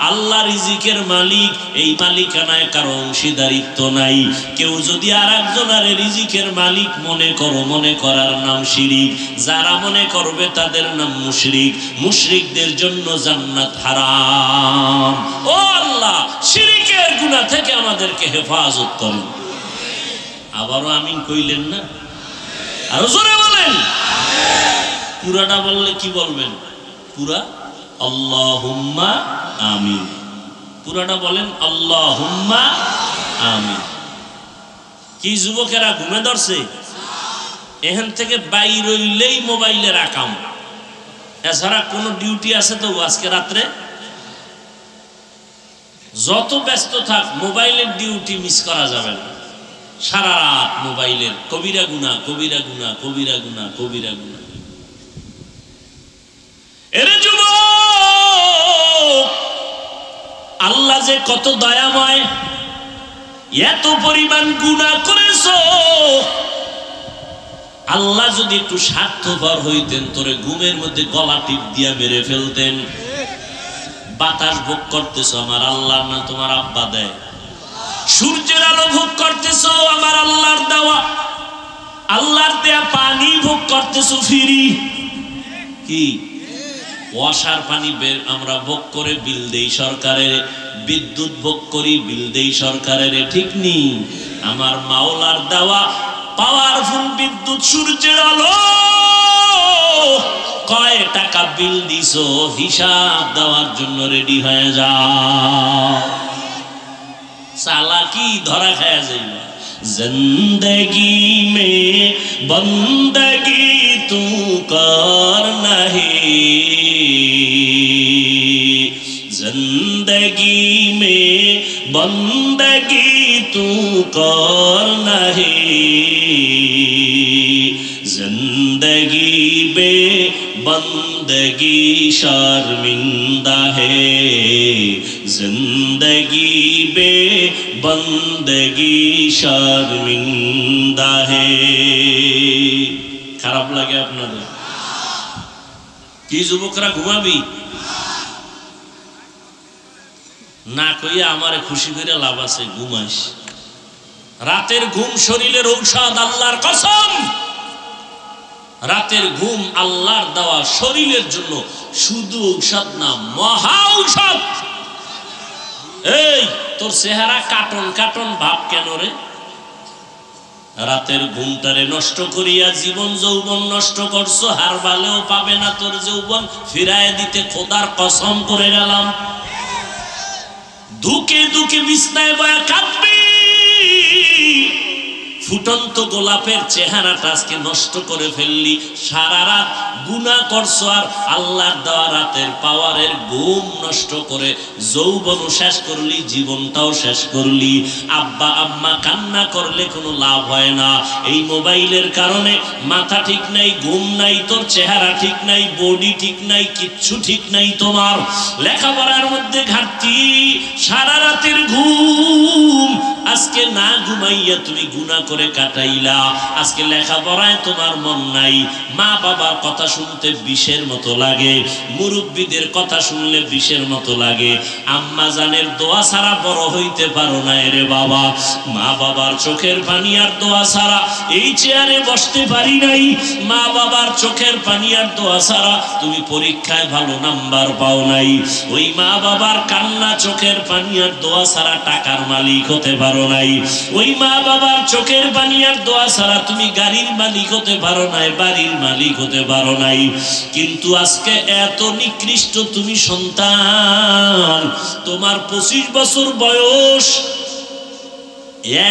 আল্লাহ রিজিকের মালিক, এই মালিকানায় কারো অংশীদারিত্ব নাই। কেউ যদি আর একজনের রিজিকের মালিক মনে করো, মনে করার নাম শিরিক। যারা মনে করবে তাদের নাম মুশরিক। মুশরিকদের জন্য জান্নাত হারাম। ও আল্লাহ, শিরিকের গুনাহ থেকে আমাদেরকে হেফাজত করুন। আবারও আমিন কইলেন না? আরো জোরে বলেন। পুরাটা বললে কি বলবেন? পুরা আল্লাহুম্মা আমিন। পুরাটা বলেন আল্লাহুম্মা আমিন। কি যুবকেরা ঘুমে ধরছে? এখান থেকে বাইর হইলেই মোবাইলের আকাম, এছাড়া কোনো ডিউটি আছে তো আজকে রাত্রে? যত ব্যস্ত থাক মোবাইলের ডিউটি মিস করা যাবে না। সারা রাত মোবাইলের কবিরা গুনাহ, কবিরা গুনাহ, কবিরা গুনাহ, কবিরা গুনাহ। এরে যুবক, আল্লাহ যে কত দয়াময়, এত পরিমাণ গুনাহ করেছো। আল্লাহ যদি একটু স্বার্থপর হইতেন তোরে ঘুমের মধ্যে গলা টিপ দিয়া মেরে ফেলতেন। বাতাস ভোগ করতেছো আমার আল্লাহর না তোমার আব্বা দেয়। সূর্যের আলো ভোগ করতেছো আমার আল্লাহর দেওয়া, আল্লাহর দেয়া পানি ভোগ করতেছো ফ্রি। কি ওয়াসার পানি বের আমরা ভোগ করে বিল দেই সরকারের, বিদ্যুৎ ভোগ করি বিল দেই সরকারের, ঠিক নি? আমার মাওলার দেওয়া পাওয়ারফুল বিদ্যুৎ সূর্যের আলো, কয় টাকা বিল দিছো হিসাব দেওয়ার জন্য রেডি হয়ে যাও। চালাকি ধরা খায়া যাইবা। জিন্দগি মে বন্দগি তু কর নাহি, জিন্দগি মে বন্দগি তু কর নাহি, जिंदगी बे बंदगी शर्मिंदा है, जिंदगी बे बंदगी शर्मिंदा है। খারাপ লাগে আপনাদের? কি যুবকরা ঘুমাবি না কইয়া আমারে খুশি করে লাভ আছে, ঘুমাইস। রাতের ঘুম শরীরের ঔষধ, আল্লাহর কসম। রাতের ঘুম আল্লাহর দেওয়া শরীরের জন্য শুধু ঔষধ না, মহা ঔষধ। এই তোর চেহারা কাটন কাটন ভাব কেন রে? রাতের ঘুমটারে নষ্ট করিয়া জীবন যৌবন নষ্ট করছো। হার বালেও পাবে না তোর যৌবন ফিরায় দিতে, খোদার কসম করে গেলাম। দুকে দুকে বিছনায় বয়া কাঁদবি। ফুটন্ত গোলাপের চেহারাটা আজকে নষ্ট করে ফেললি। সারা রাত গুনাহ করছো আর আল্লাহর দেওয়া রাতের পাওয়ারের ঘুম নষ্ট করে যৌবনও শেষ করলি, জীবনটাও শেষ করলি। আব্বা আম্মা কান্না করলে কোনো লাভ হয় না। এই মোবাইলের কারণে মাথা ঠিক নাই, ঘুম নাই, তোর চেহারা ঠিক নাই, বডি ঠিক নাই, কিচ্ছু ঠিক নাই। তোমার লেখাপড়ার মধ্যে ঘাটতি, সারা রাতের ঘুম আজকে না ঘুমাইয়া তুমি গুনাহ করে কাটাইলা। আজকে লেখাপড়ায় তোমার মন নাই, মা বাবার কথা শুনতে বিষের মতো লাগে, মুরব্বীদের কথা শুনলে বিষের মতো লাগে। আম্মা জানের দোয়া ছাড়া বড় হইতে পারো না রে বাবা। মা বাবার চোখের পানি আর দোয়া ছাড়া এই চেয়ারে বসতে পারি নাই। মা বাবার চোখের পানি আর দোয়া ছাড়া তুমি পরীক্ষায় ভালো নাম্বার পাও নাই। ওই মা বাবার কান্না, চোখের পানি আর দোয়া ছাড়া টাকার মালিক হতে পারো নাই। ওই মা বাবার চোখের পানি আর দোয়া ছাড়া তুমি গাড়ির মালিক হতে পারো নাই, বাড়ির মালিক হতে পারো নাই। কিন্তু আজকে এত নিকৃষ্ট তুমি সন্তান, তোমার 25 বছর বয়স,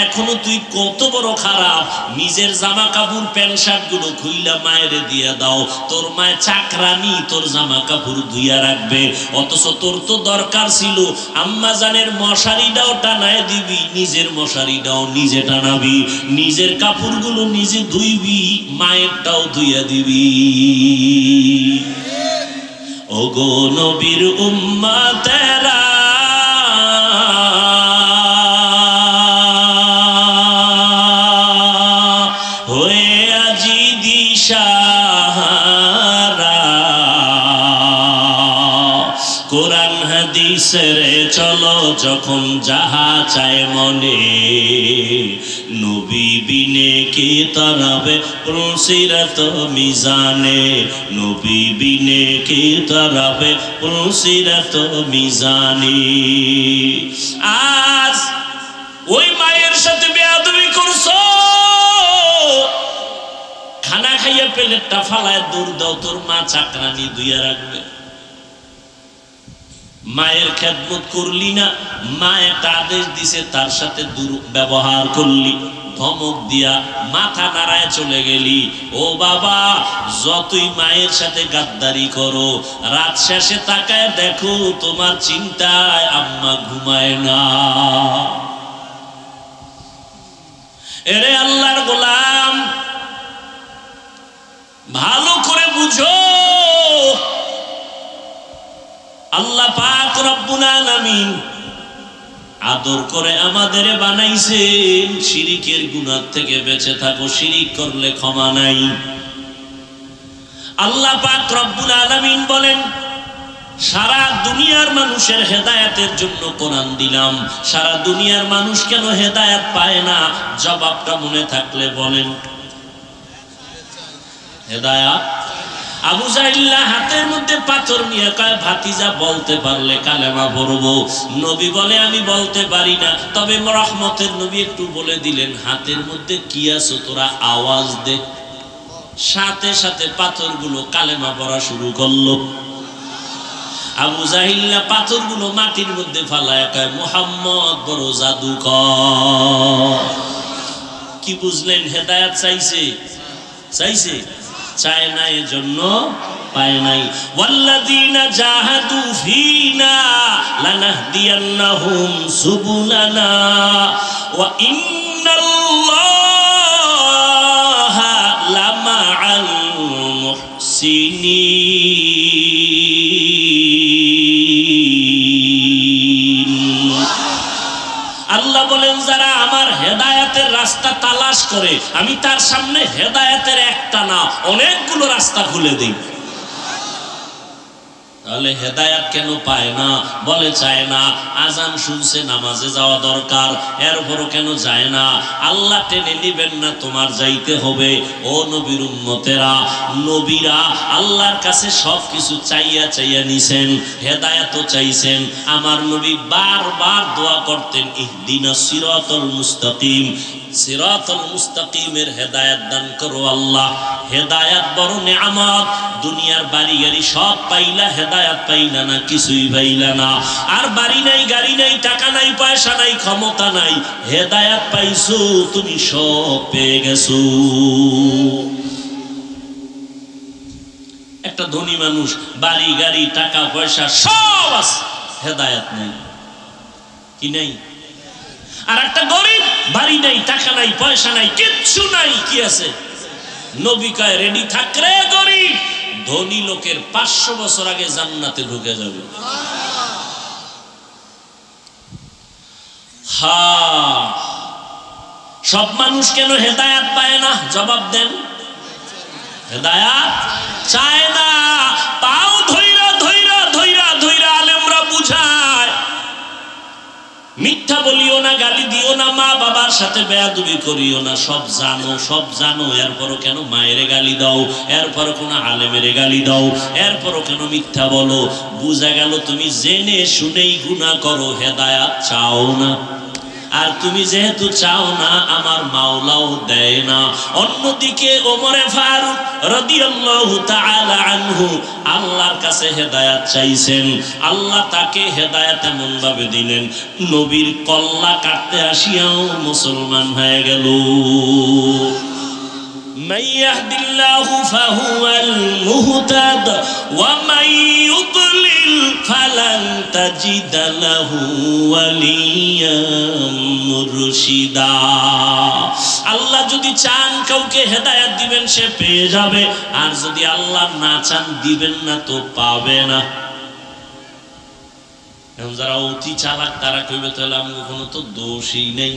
এখনো তুই কত বড় খারাপ। নিজের জামা কাপড় প্যান্ট শার্ট গুলো খুইলা মায়েরে দিয়া দাও। তোর মায়ের চাকরানি তোর জামা কাপড় ধুইয়া রাখবে, অথচ তোর তো দরকার ছিল আম্মা জানের মশারিটাও টানায় দিবি, নিজের মশারিটাও নিজে টানাবি, নিজের কাপড়গুলো নিজে ধুইবি, মায়েরটাও ধুইয়া দিবি। ওগো নবীর উম্মতেরা, কোরআন হাদিসের চলো যখন যাহা চায় মনে, নবী বিনে কি তরাবে পুলসিরাত মিজানে, নবী বিনে কি তরাবে পুলসিরাত মিজানি। আজ ওই মায়ের সাথে বেয়াদবি করছো, খানা খাইয়া প্লেটটা ফালায় দৌড় দাও, তোর মা চাকরানি ধুইয়া রাখবে। মায়ের খেদমত করলি না, মা একটা আদেশ দিছে তার সাথে দুর্ব্যবহার করলি, ধমক দিয়া মাথা নাড়ায় চলে গেলি। ও বাবা, যতই মায়ের সাথে গাদ্দারি করো, রাত শেষে তাকায় দেখো তোমার চিন্তায় আম্মা ঘুমায় না। এরে আল্লাহর গোলাম, ভালো করে বুঝো, আল্লাহ পাক রব্বুল আলামিন আদর করে আমাদের বানাইছেন শিরিকের গুনাহ থেকে বেঁচে থাকো, শিরিক করলে ক্ষমা নাই। আল্লাহ পাক রব্বুল আলামিন বলেন, সারা দুনিয়ার মানুষের হেদায়েতের জন্য কোরআন দিলাম, সারা দুনিয়ার মানুষ কেন হেদায়েত পায় না? জবাবটা মনে থাকলে বলেন। হেদায়েত আবু জাহিল্লা হাতের মধ্যে পাথর নিয়ে কয়, ভাতিজা বলতে পারলে কালেমা পড়বো। নবী বলে, আমি বলতে পারি না। তবে রহমতের নবী একটু বলে দিলেন, হাতের মধ্যে কি আছে তোরা আওয়াজ দে। সাথে সাথে পাথরগুলো কালেমা পড়া শুরু করলো। আবু জাহিল্লা পাথরগুলো মাটির মধ্যে ফালায় কয়, মুহাম্মদ বড় জাদুকর। কি বুঝলেন? হেদায়েত চাইছে, চাইছে, চায় না, এজন্য পায় নাই। ওয়াল্লাযীনা জাহাদু ফীনা লানাহদিয়ান্নাহুম সুবুলানা ওয়া ইন্নাল্লাহা লামাআল মুহসিনিন। আল্লাহ বলেন, যারা আমার হেদায়েতের রাস্তা তালাশ করে, আমি তার সামনে হেদায়েতের একটা না অনেকগুলো রাস্তা খুলে দিই। তাহলে হেদায়েত কেন পায় না? বলে চায় না। আজান শুনছে, নামাজে যাওয়া দরকার, এরপরও কেন যায় না? আল্লাহ টেনে নিবেন না, তোমার যাইতে হবে। ও নবীর উম্মতেরা, নবীরা আল্লাহর কাছে সবকিছু চাইয়া চাইয়া নিছেন, হেদায়েতও চাইছেন। আমার নবী বারবার দোয়া করতেন, ইহদিনাস সিরাতাল মুস্তাকিম, সিরাতাল মুস্তাকিমের হেদায়েত দান করো আল্লাহ। হেদায়েত বড় নেয়ামত। দুনিয়ার বাড়ি গাড়ি সব পাইলা, হেদায়েত পাইলা না, কিছুই পাইলা না। আর বাড়ি নাই, গাড়ি নাই, টাকা নাই, পয়সা নাই, ক্ষমতা নাই, হেদায়েত পাইছো, তুমি সব পেয়ে গেছো। একটা ধনী মানুষ, বাড়ি গাড়ি টাকা পয়সা সব আছে, হেদায়েত নাই। কি নাই? আর একটা গরিব, বাড়ি নাই, টাকা নাই, পয়সা নাই, কিচ্ছু নাই, কি আছে? নবী কয়, রেডি থাক রে গরিব, ধনী লোকের 500 বছর আগে জান্নাতে ঢুকে যাবে। হ্যাঁ, সব মানুষ কেন হেদায়েত পায় না? জবাব দেন। হেদায়েত চায় না। পাও ধইরা ধইরা ধইরা ধইরা আলেমরা বুঝায়, মিথ্যা বলিও না, গালি দিও না, মা বাবার সাথে বেয়াদবি করিও না। সব জানো, সব জানো, এরপরও কেন মায়েরে গালি দাও? এরপরও কোন আলেমেরে গালি দাও? এরপরও কেন মিথ্যা বলো? বুঝা গেল তুমি জেনে শুনেই গুনাহ করো, হেদায়েত চাও না। আর তুমি যেহেতু চাও না, আমার মাওলাও দেয় না। অন্যদিকে ওমরে ফারুক রাদিয়াল্লাহু তাআলা আনহু আল্লাহর কাছে হেদায়েত চাইছেন, আল্লাহ তাকে হেদায়েত এমন ভাবে দিলেন, নবীর কল্লা কাটতে আসিয়াও মুসলমান হয়ে গেল। من يهد الله فهو المهتد ومن يضلل فلن تجد له وليا مرشدا। আল্লাহ যদি চান কাউকে হেদায়েত দিবেন, সে পেয়ে যাবে। আর যদি আল্লাহ না চান, দিবেন না তো পাবে না। এখন যারা অতি চালাক, তারা কইবে, তাহলে আমি কোনো তো দোষই নেই।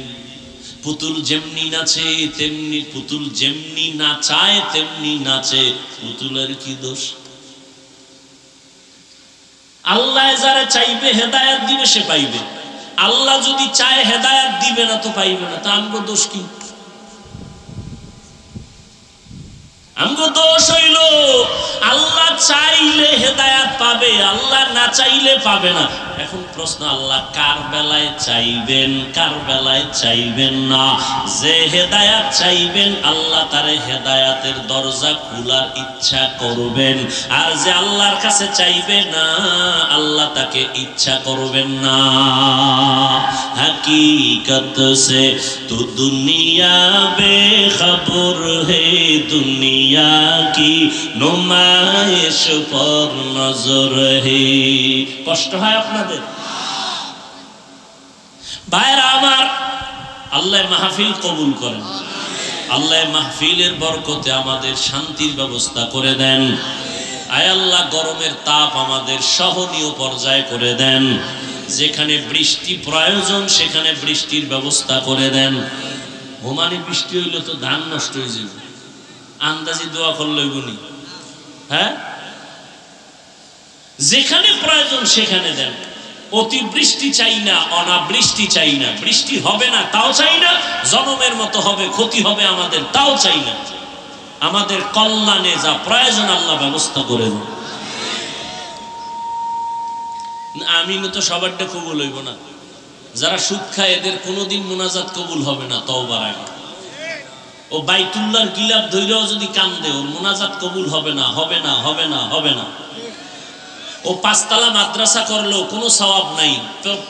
পুতুল যেমনি নাচে তেমনি, পুতুল যেমনি নাচায় তেমনি নাচে, পুতুলের কি দোষ? আল্লাহ যারা চাইবে হেদায়েত দিবে, সে পাইবে। আল্লাহ যদি চায় হেদায়েত দিবে না, তো পাইবে না। তা আমগো দোষ কি? আমগো দোষ হইল আল্লাহ চাইলে হেদায়াত পাবে, আল্লাহ না চাইলে পাবে না। এখন প্রশ্ন, আল্লাহ কার বেলায় চাইবেন, কার বেলায় চাইবেন না? যে হেদায়াত চাইবেন আল্লাহ তারে হেদায়াতের দরজা খোলার ইচ্ছা করবেন, আর যে আল্লাহর কাছে চাইবে না আল্লাহ তাকে ইচ্ছা করবেন না। हकीकत से तो दुनिया बेखबर है, दुनिया की नुमाइश पर नजर है। কষ্ট হয় আপনাদের ভাইরা আমার? আল্লাহ মাহফিল কবুল করেন, আল্লাহ মাহফিলের বরকতে আমাদের শান্তির ব্যবস্থা করে দেন। আয় আল্লাহ গরমের তাপ আমাদের সহনীয় পর্যায়ে করে দেন। যেখানে বৃষ্টি প্রয়োজন সেখানে বৃষ্টির ব্যবস্থা করে দেন। ওমানে বৃষ্টি হইলে তো ধান নষ্ট হয়ে যাবে, আন্দাজি দোয়া করলে গুনি। হ্যাঁ, যেখানে প্রয়োজন সেখানে দেন। অতিবৃষ্টি চাই না, অনাবৃষ্টি চাই না, বৃষ্টি হবে না তাও চাই না, জনমের মতো হবে ক্ষতি হবে আমাদের তাও চাই না। আমাদের কল্যাণে যা প্রয়োজন আল্লাহ ব্যবস্থা করে দেন। আমিন তো সবারটা কবুল হইব না। যারা সুদ খায় এদের কোনোদিন মুনাজাত কবুল হবে না তওবার আগে। ও বাইতুল্লাহর গিলাফ ধইরাও যদি কান্দে ওর মুনাজাত কবুল হবে না, হবে না, হবে না, হবে না। ও পাঁচতলা মাদ্রাসা করলেও কোনো সওয়াব নাই,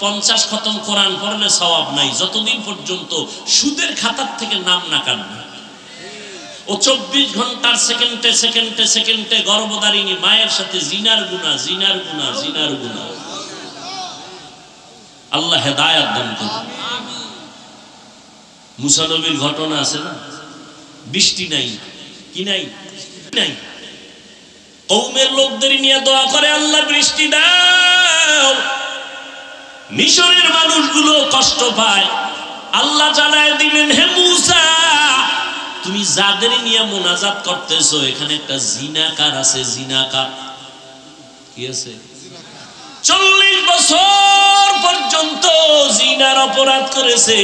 50 খতম কোরআন পড়লে সওয়াব নাই, যতদিন পর্যন্ত সুদের খাতার থেকে নাম না কাটবে। ও 24 ঘন্টার সেকেন্ডে সেকেন্ডে সেকেন্ডে গর্ভধারিণী মায়ের সাথে জিনার গুনাহ, জিনার গুনাহ, জিনার গুনাহ। আল্লাহ হেদায়েত দান করুন। মুসা নবীর ঘটনা আছে না, বৃষ্টি নাই, কি নাই, নাই। কওমের লোকদের নিয়ে দোয়া করে, আল্লাহ বৃষ্টি দাও। মিশরের মানুষগুলো কষ্ট পায়, আল্লাহ জানায় দিলেন, হে মুসা তুমি যাদের নিয়ে মুনাজাত করতেছো এখানে একটা জিনাকার আছে। জিনাকার কি আছে? 40 বছর পর্যন্ত জিনার অপরাধ করেছে।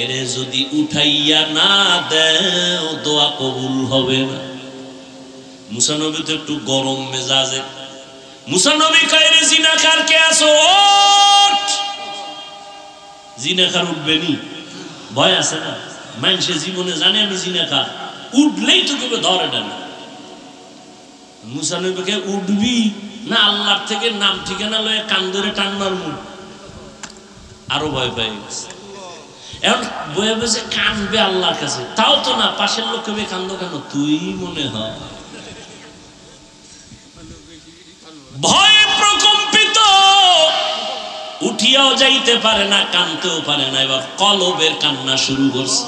এরে যদি উঠাইয়া না দেও দোয়া কবুল হবে না। মুসা নবী তো একটু গরম মেজাজে। মুসা নবী কয়, রে জিনাকার কে আছো, ওঠ। জিনাকার উঠবে নি? ভয় আছে না? মানুষে জীবনে জানে আমি জিনাকার, উঠলেই তো কেউ ধরে না। মুসা নবীকে উঠবি না আল্লাহর থেকে নাম ঠিকানা লয়ে কান ধরে টান্নার মুখ, আরো ভয় পেয়ে গেছে। এখন বয়ে বসে কানবে আল্লাহর কাছে, তাও তো না। পাশের লোক কবে কান্দো কেন? তুই মনে হয় ভয়ে প্রকম্পিত, উঠিয়াও যাইতে পারে না, কানতেও পারে না। এবার কলবের কান্না শুরু করছে।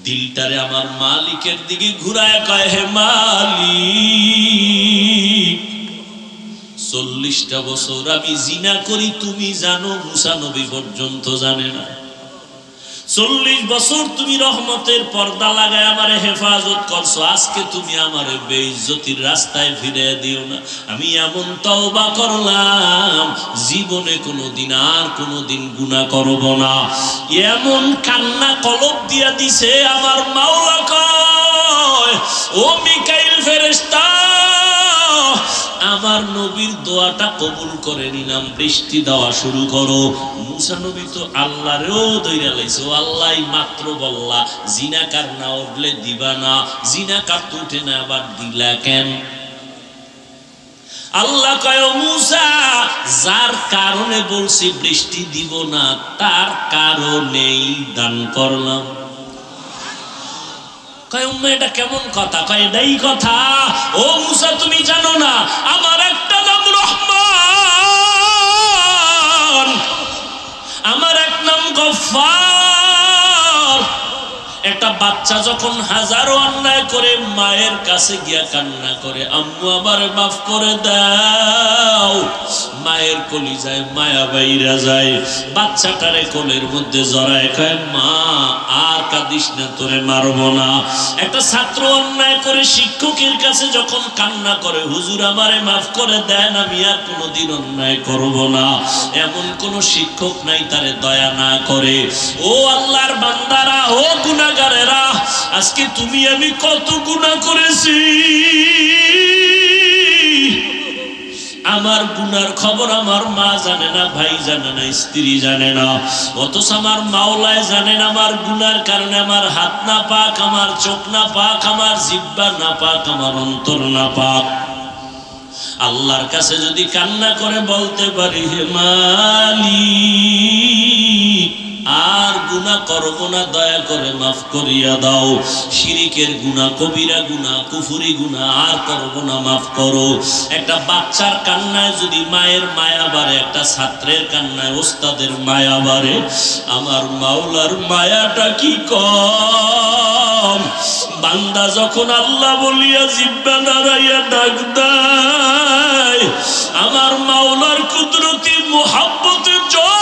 দিলটারে আমার মালিকের দিকে ঘুরায় কয়, হে মালিক 40টা বছর আমি জিনা করি তুমি জানো, মুসা নবী পর্যন্ত জানে না। 40 বছর তুমি রহমতের পর্দা লাগায় আমারে হেফাজত করছো, আজকে তুমি আমারে বেইজ্জতির রাস্তায় ফিরে দিও না। আমি এমন তওবা করলাম জীবনে কোনোদিন আর কোনোদিন গুনাহ করব না। এমন কান্না কলব দিয়া দিছে আমার মাওলা কয়, ও মিকাইল ফেরেশতা আমার নবীর দোয়াটা কবুল করে নিলাম, বৃষ্টি দেওয়া শুরু করো। মুসা নবী তো আল্লাহরেও ধইরা লাইছে, ও আল্লাহ মাত্র বললা জিনাকার না উঠলে দিবা না, জিনাকার তো উঠে না আবার দিলা কেন? আল্লাহ কয়, মুসা যার কারণে বলছি বৃষ্টি দিব না তার কারণেই দান করলাম। কয় উম্মা এটা কেমন কথা? কয় এটাই কথা। ও মুসা তুমি জানো না আমার একটা নাম রহমান, আমার এক নাম গফফার। একটা বাচ্চা যখন হাজারো অন্যায় করে মায়ের কাছে গিয়া কান্না করে, আম্মু আমারে মাফ করে দাও, মায়ের কলিজায় মায়া বাইরা যায়, বাচ্চাটারে কোলের মধ্যে জড়ায় কয় মা আর কাঁদিস না, তোরে মারবো না। একটা ছাত্র অন্যায় করে শিক্ষকের কাছে যখন কান্না করে, হুজুর আমারে মাফ করে দেন, আমি আর কোনোদিন অন্যায় করব না, এমন কোন শিক্ষক নাই তারে দয়া না করে। ও আল্লাহর বান্দারা, ও গুনাহগারেরা, আজকে তুমি আমি কত গুনাহ করেছি, আমার গুনার খবর আমার মা জানে না, ভাই জানে না, স্ত্রী জানে না, অথচ আমার মাওলায় জানেন আমার গুনার কারণে আমার হাত না পাক, আমার চোখ না পাক, আমার জিহ্বা না পাক, আমার অন্তর না পাক। আল্লাহর কাছে যদি কান্না করে বলতে পারি, হে মালিক আর গুনাহ করব না, দয়া করে মাফ করিয়া দাও, শিরিকের গুনাহ, কবিরা গুনাহ, কুফরি গুনাহ আর করব না, মাফ করো। একটা বাচ্চার কান্নায় যদি মায়ের মায়া বাড়ে, একটা ছাত্রের কান্নায় ওস্তাদের মায়া বাড়ে, আমার মাওলার মায়াটা কি কম? বান্দা যখন আল্লাহ বলিয়া জিহ্বা নাড়াইয়া ডাক দেয়, আমার মাওলার কুদরতি মুহাব্বতে জোশ,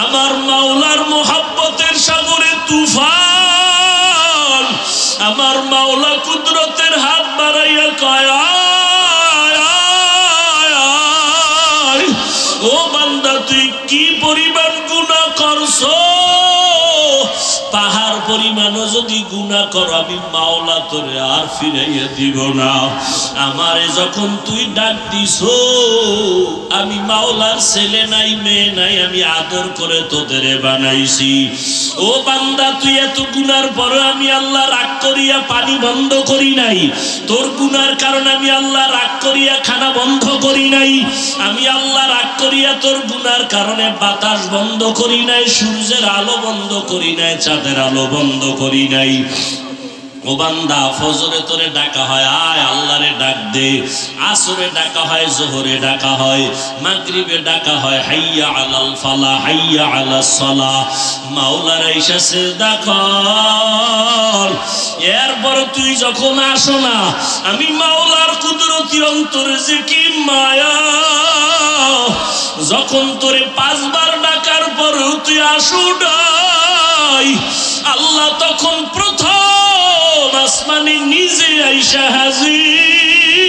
আমার মাওলার মুহাব্বতের সাগরে তুফান, আমার মাওলা কুদরতের হাত বাড়াইয়া কয় ও বান্দা তুই কি পরিমাণ গুনাহ করছো, পাহাড় পরিমাণও যদি গুনাহ করো আমি মাওলা তোরে আর ফিরাইয়া দিব না। আমারে যখন তুই ডাক দিছো, আমি মাওলার ছেলে নাই মেয়ে নাই, আমি আদর করে তোদের বানাইছি। ও বান্দা তুই এত গুনার পরে আমি আল্লাহ রাগ করিয়া পানি বন্ধ করি নাই, তোর গুনার কারণে আমি আল্লাহ রাগ করিয়া খানা বন্ধ করি নাই, আমি আল্লাহ রাগ করিয়া তোর গুনার কারণে বাতাস বন্ধ করি নাই, সূর্যের আলো বন্ধ করি নাই, চাঁদের আলো বন্ধ করি নাই। ও বান্দা ফজরে তোরে ডাকা হয় আয় আল্লাহরে ডাক দে, আসরে ডাকা হয়, জোহরে ডাকা হয়, মাগরিবে ডাকা হয় হাইয়া আলাল ফালাহ, হাইয়া আলাস সালাহ, মাওলার আইসা সিজদা কর। এরপর তুই যখন আসো না, আমি মাওলার কুদরতি অন্তরে যে কি মায়া, যখন তোরে 5 বার ডাকার পরেও তুই আসো নাই, আল্লাহ তখন প্রথম আসমানে নিজে আইসা হাজির।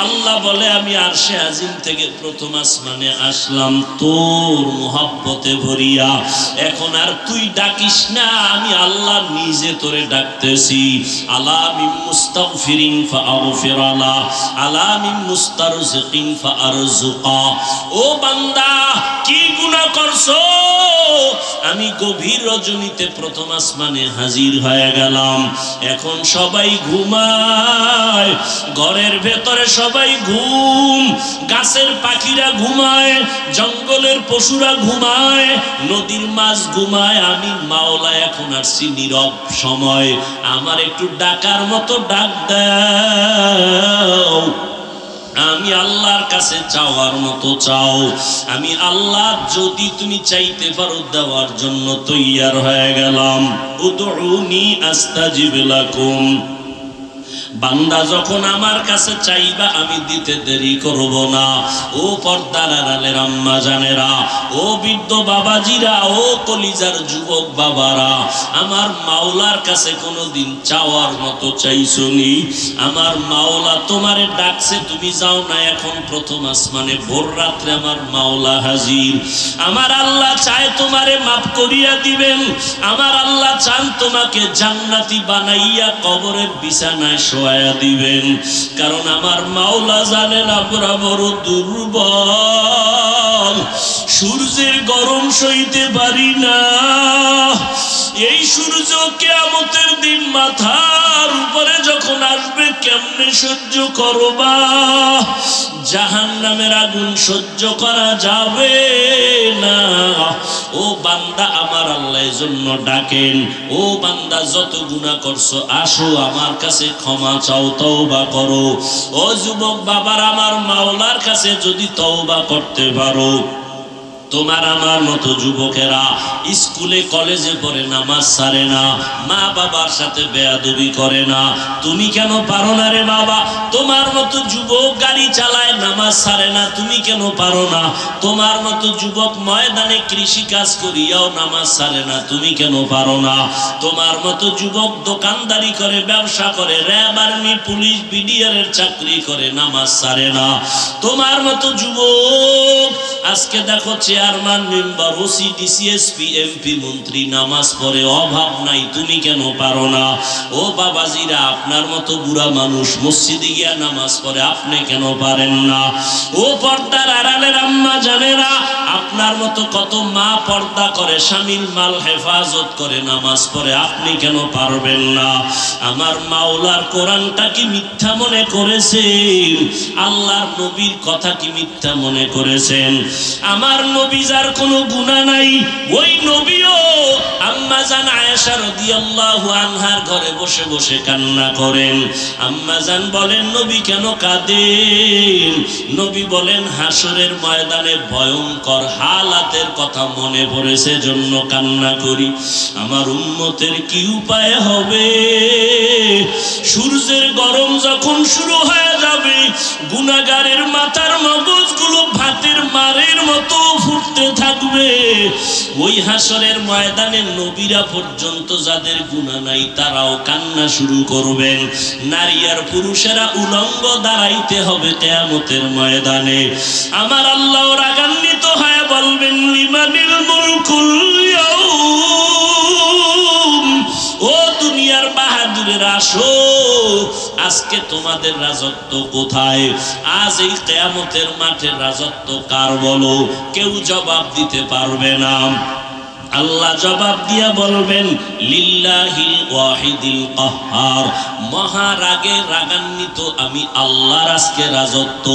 আল্লাহ বলে আমি আরশে আজিম থেকে প্রথম আসমানে আসলাম তোর মুহাব্বতে ভরিয়া, এখন আর তুই ডাকিস না, আমি আল্লাহ নিজে তোরে ডাকতেছি। আলা মিন মুস্তাগফিরিন ফাআগফির আলা, আলা মিন মুস্তারজিকিন ফাআরজুকা। ও বান্দা কি গুনাহ করছো, আমি গভীর রজনীতে প্রথম আসমানে হাজির হয়ে গেলাম, এখন সবাই ঘুমায়, ঘরের ভেতরে সবাই ঘুম, গাছের পাখিরা ঘুমায়, জঙ্গলের পশুরা ঘুমায়, নদীর মাছ ঘুমায়, আমি মাওলা এখন আসছি নীরব সময়, আমার একটু ডাকার মতো ডাক দাও, আমি আল্লাহর কাছে চাওয়ার মতো চাও, আমি আল্লাহ যদি তুমি চাইতে পারো দেওয়ার জন্য তৈয়ার হয়ে গেলাম। উদউনি আস্তাজিব লাকুম, বান্দা যখন আমার কাছে চাইবা আমি দিতে দেরি করব না। ও পর্দার আড়ালের আম্মা জানেরা, ও বৃদ্ধ বাবাজিরা, ও কলিজার যুবক বাবারা, আমার মাওলার কাছে কোনোদিন চাওয়ার মতো চাইছনি? আমার মাওলা তোমারে ডাকছে, তুমি যাও না, এখন প্রথম আসমানে ভোর রাত্রে আমার মাওলা হাজির। আমার আল্লাহ চায় তোমারে মাফ করিয়া দিবেন, আমার আল্লাহ চান তোমাকে জান্নাতি বানাইয়া কবরের বিছানায় শোয়া দিবেন, কারণ আমার মাওলা জানেন আমরা বড় দুর্বল, সূর্যের গরম সইতে পারি না, এই সূর্য কিয়ামতের দিন মাথার উপরে যখন আসবে কেমনে সহ্য করবা? জাহান্নামের আগুন সহ্য করা যাবে না। ও বান্দা আমার আল্লাহর জন্য ডাকেন, ও বান্দা যত গুনাহ করছো আসো আমার কাছে ক্ষমা চাও, তওবা করো। ও যুবক বাবার, আমার মাওলার কাছে যদি তওবা করতে পারো, তোমার আমার মতো যুবকেরা স্কুলে কলেজে পড়ে নামাজ ছাড়ে না, মা বাবার সাথে বেয়াদবি করে না, তুমি কেন পারো না রে বাবা? তোমার মতো যুবক গাড়ি চালায় নামাজ ছাড়ে না, তুমি কেন পারো না? তোমার মতো যুবক ময়দানে কৃষি কাজ করিয়াও নামাজ ছাড়ে না, তুমি কেন পারো না? তোমার মতো যুবক দোকানদারি করে, ব্যবসা করে, র্যাব, আর্মি, পুলিশ, বিডিআর এর চাকরি করে, নামাজ ছাড়ে না। তোমার মতো যুবক আজকে দেখো chairman, member, OC, DC, SP, MP, মন্ত্রী নামাজ পড়ে, অভাব নাই, তুমি কেন পারো না? ও বাবাজিরা, আপনার মতো বুড়া মানুষ মসজিদে গিয়া নামাজ পড়ে, আপনি কেন পারেন না? ও পর্দার আড়ালের আম্মা জানেরা, আপনার মতো কত মা পর্দা করে, স্বামীর মাল হেফাজত করে, নামাজ পড়ে, আপনি কেন পারবেন না? আমার মাওলার কোরআনটা কি মিথ্যা মনে করেছেন? আল্লাহর নবীর কথা কি মিথ্যা মনে করেছেন? আমার নবী যার কোনো গুনাহ নাই, ওই নবীও আম্মা জান আয়েশা রাদিয়াল্লাহু আনহার ঘরে বসে বসে কান্না করেন। আম্মা জান বলেন, নবী কেন কাঁদেন? নবী বলেন, হাসরের ময়দানে ভয়ঙ্কর হালাতের কথা মনে পড়েছে, জন্য কান্না করি। আমার উম্মতের কি উপায় হবে? সূর্যের গরম যখন শুরু হয়ে যাবে, গুনাহগারের মাথার মগজগুলো ভাতের মারের মতো ফুটতে থাকবে। ওই হাসরের ময়দানে নবীরা পর্যন্ত যাদের গুনাহ নাই তারাও কান্না শুরু করবেন। নারী আর পুরুষেরা উলঙ্গ দাঁড়াইতে হবে কিয়ামতের ময়দানে। আমার আল্লাহ রাগান্বিত হয়ে বলবেন, লিমানিল মুলকুল ইয়াউম, ও দুনিয়ার বাহাদুরেরা আসো, আজকে তোমাদের রাজত্ব কোথায়? আজ এই কিয়ামতের মাঠে রাজত্ব কার বলো? কেউ জবাব দিতে পারবে না। আল্লাহ জবাব দিয়া বলবেন, লিল্লাহিল ওয়াহিদিল কাহ্হার, মহারাগে রাগান্বিত আমি আল্লাহর আজকে রাজত্ব,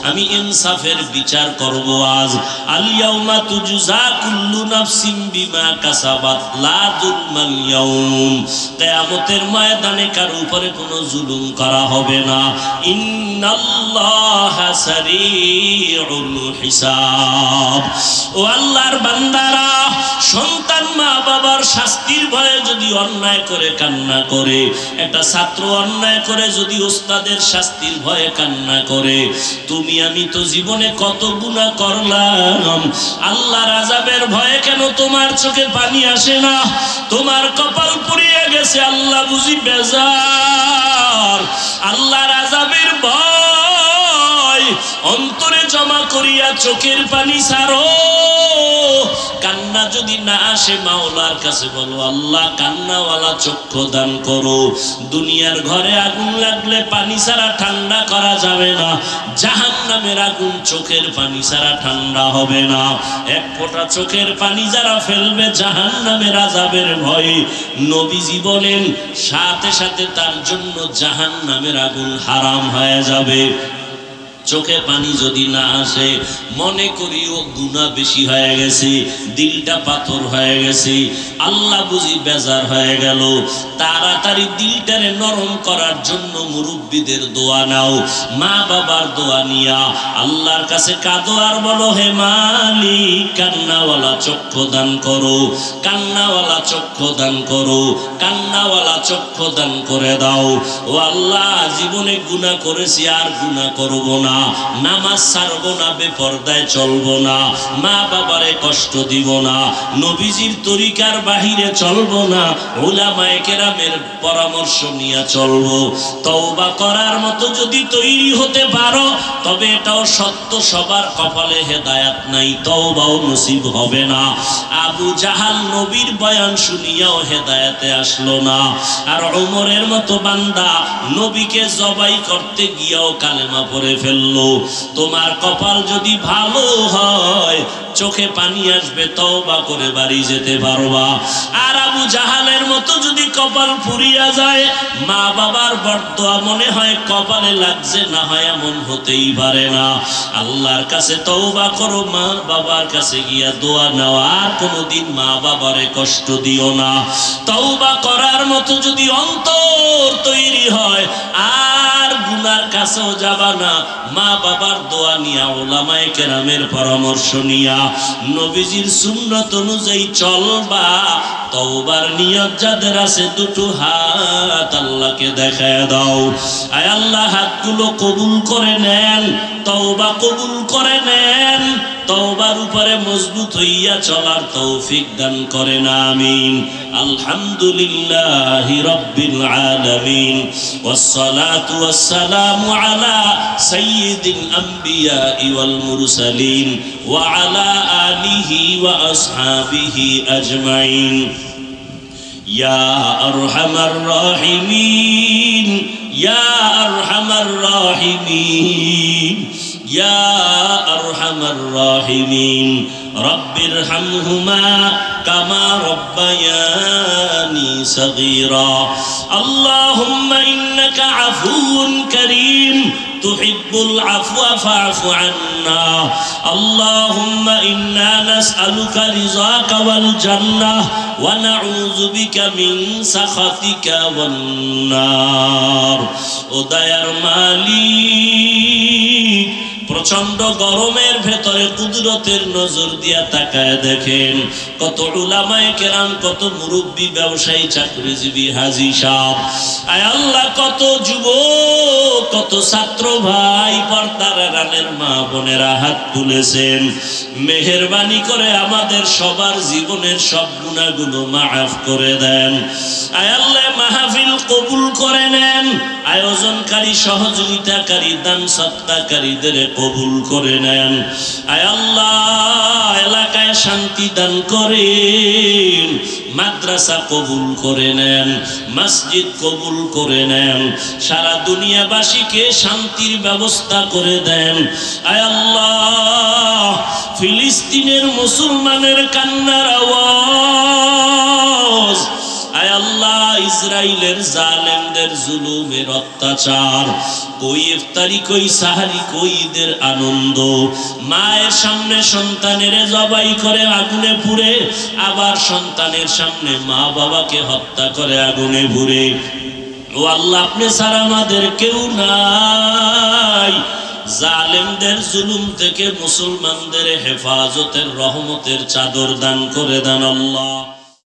আমি ইনসাফের বিচার করব আজ। আল ইয়াউমা তুজজা কুল্লু নাফসিন বিমা কাসাবাত লা যুলমাল ইয়াউম, কিয়ামতের ময়দানে কারো উপরে কোনো জুলুম করা হবে না। ইন্নাল্লাহা সারিউল হিসাব। ও আল্লাহর বান্দারা, সন্তান মা বাবার শাস্তির ভয়ে যদি অন্যায় করে কান্না করে, একটা ছাত্র অন্যায় করে যদি ওস্তাদের শাস্তির ভয়ে কান্না করে, তুমি আমি তো জীবনে কত গুনাহ করলাম, আল্লাহর আযাবের ভয়ে কেন তোমার চোখে পানি আসে না? তোমার কপাল পুড়িয়ে গেছে, আল্লাহ বুঝি বেজার। আল্লাহর আযাবের ভয় অন্তরে জমা করিয়া চোখের পানি ছাড়ো। কান্না যদি না আসে, মাওলার কাছে বলো, আল্লাহ কান্নাওয়ালা চক্ষু দান করো। দুনিয়ার ঘরে আগুন লাগলে পানি ছাড়া ঠান্ডা করা যাবে না, জাহান্নামের আগুন চোখের পানি ছাড়া ঠান্ডা হবে না। এক ফোঁটা চোখের পানি যারা ফেলবে জাহান্নামের আযাবের ভয়ে, নবীজি বলেন সাথে সাথে তার জন্য জাহান্নামের আগুন হারাম হয়ে যাবে। চোখে পানি যদি না আসে, মনে করি ও গুনাহ বেশি হয়ে গেছে, দিলটা পাথর হয়ে গেছে, আল্লাহ বুঝি বেজার হয়ে গেল। তাড়াতাড়ি দিলটারে নরম করার জন্য মুরব্বীদের দোয়া নাও, মা বাবার দোয়া নিয়া আল্লাহর কাছে কাঁদো আর বলো, হে মালিক, কান্নাওয়ালা চক্ষু দান করো, কান্নাওয়ালা চক্ষু দান করো, কান্নাওয়ালা চক্ষু দান করে দাও। ও আল্লাহ, জীবনে গুনাহ করেছি, আর গুনাহ করব না, নামাজ ছাড়বো না, বেপরদায় চলবো না, মা বাবারে কষ্ট দিব না, নবীজির তরিকার বাহিরে চলবো না, উলামায়ে কেরামের পরামর্শ নিয়ে চলবো। তওবা করার মতো যদি তৈরি হতে পারো, তবে এটাও সত্য, সবার কপালে হেদায়েত নাই, তওবাও নসিব হবে না। আবু জাহাল নবীর বয়ান শুনিয়াও হেদায়েতে আসলো না, আর ওমরের মতো বান্দা নবীকে জবাই করতে গিয়াও কালেমা পড়ে ফেলল। তোমার কপাল যদি ভালো হয়, চোখে পানি আসবে, তওবা করে বাড়ি যেতে পারবা। আর আবু জাহালের মতো যদি কপাল পুড়িয়া যায়, মা বাবার বরদোয়া মনে হয় কপালে লাগছে, না হয় এমন হতেই পারে না। আল্লাহর কাছে তওবা করো, মা বাবার কাছে গিয়া দোয়া নাও, আর কোনোদিন মা বাবারে কষ্ট দিও না। তওবা করার মতো যদি অন্তর তৈরি হয়, আর আর গুনার কাছেও যাবা না, মা বাবার দোয়া নিয়া, ওলামায়ে কেরামের পরামর্শ নিয়া, নবীজির সুন্নত অনুযায়ী চলবা। তওবার নিয়ত যাদের আছে দুটো হাত আল্লাহকে দেখায় দাও। আয় আল্লাহ, হাতগুলো কবুল করে নেন, তওবা কবুল করে নেন, তওবার উপরে মজবুত হইয়া চলার তৌফিক দান করেন, আমিন। আলহামদুলিল্লাহি রাব্বিল আলামিন, ওয়াসসালাতু ওয়াসসালামু আলা সাইয়্যিদিল আমবিয়া ওয়াল মুরসালিন ওয়া আলা আলিহি ওয়া আসহাবিহি আজমাইন। ইয়া আরহামার রাহিমিন, ইয়া আরহামার রাহিমিন, ইয়া আরহামার রাহিমিন। রব্বিরহামহুমা কামা রব্বায়ানি সগীরা। আল্লাহুম্মা ইন্নাকা আফুউন কারীম তুহিব্বুল আফওয়া ফা'ফু আন্না। আল্লাহুম্মা ইন্না নাসআলুকা রিযাকা ওয়াল জান্নাহ ওয়া নাউযু বিকা মিন সাখাতিকা ওয়ান নার। ও দয়ার মালিক, প্রচন্ড গরমের ভেতরে কুদরতের নজর দিয়া তাকায় দেখেন কত উলামায়ে কেরাম, কত মুরব্বী, ব্যবসায়ী, চাকরিজীবী, হাজী সাহেব, আয় আল্লাহ, কত যুবক, কত ছাত্র ভাই, পর্দার আড়ালের মা বোনেরা হাত তুলেছেন। মেহেরবানি করে আমাদের সবার জীবনের সব গুনাহগুলো মাফ করে দেন। আয় আল্লাহ, মাহফিল কবুল করে নেন। আয়োজনকারী, সহযোগিতাকারী, দান সদকাকারীদের কবুল করে নেন। আয় আল্লাহ, এলাকায় শান্তি দান করেন, মাদ্রাসা কবুল করে নেন, মসজিদ কবুল করে নেন, সারা দুনিয়াবাসীকে শান্তির ব্যবস্থা করে দেন। আয় আল্লাহ, ফিলিস্তিনের মুসলমানের কান্নার আওয়াজ, আয় আল্লাহ, ইসরায়েলের জালেমদের জুলুমের অত্যাচার, কই ইফতারি, কই সাহারি, কই ঈদের আনন্দ, মায়ের সামনে সন্তানের জবাই করে আগুনে পুড়ে, আবার সন্তানের সামনে মা বাবাকে হত্যা করে আগুনে পুড়ে। ও আল্লাহ, আপনি ছাড়া আমাদের কেউ নাই। জালেমদের জুলুম থেকে মুসলমানদের হেফাজতের রহমতের চাদর দান করে দেন আল্লাহ।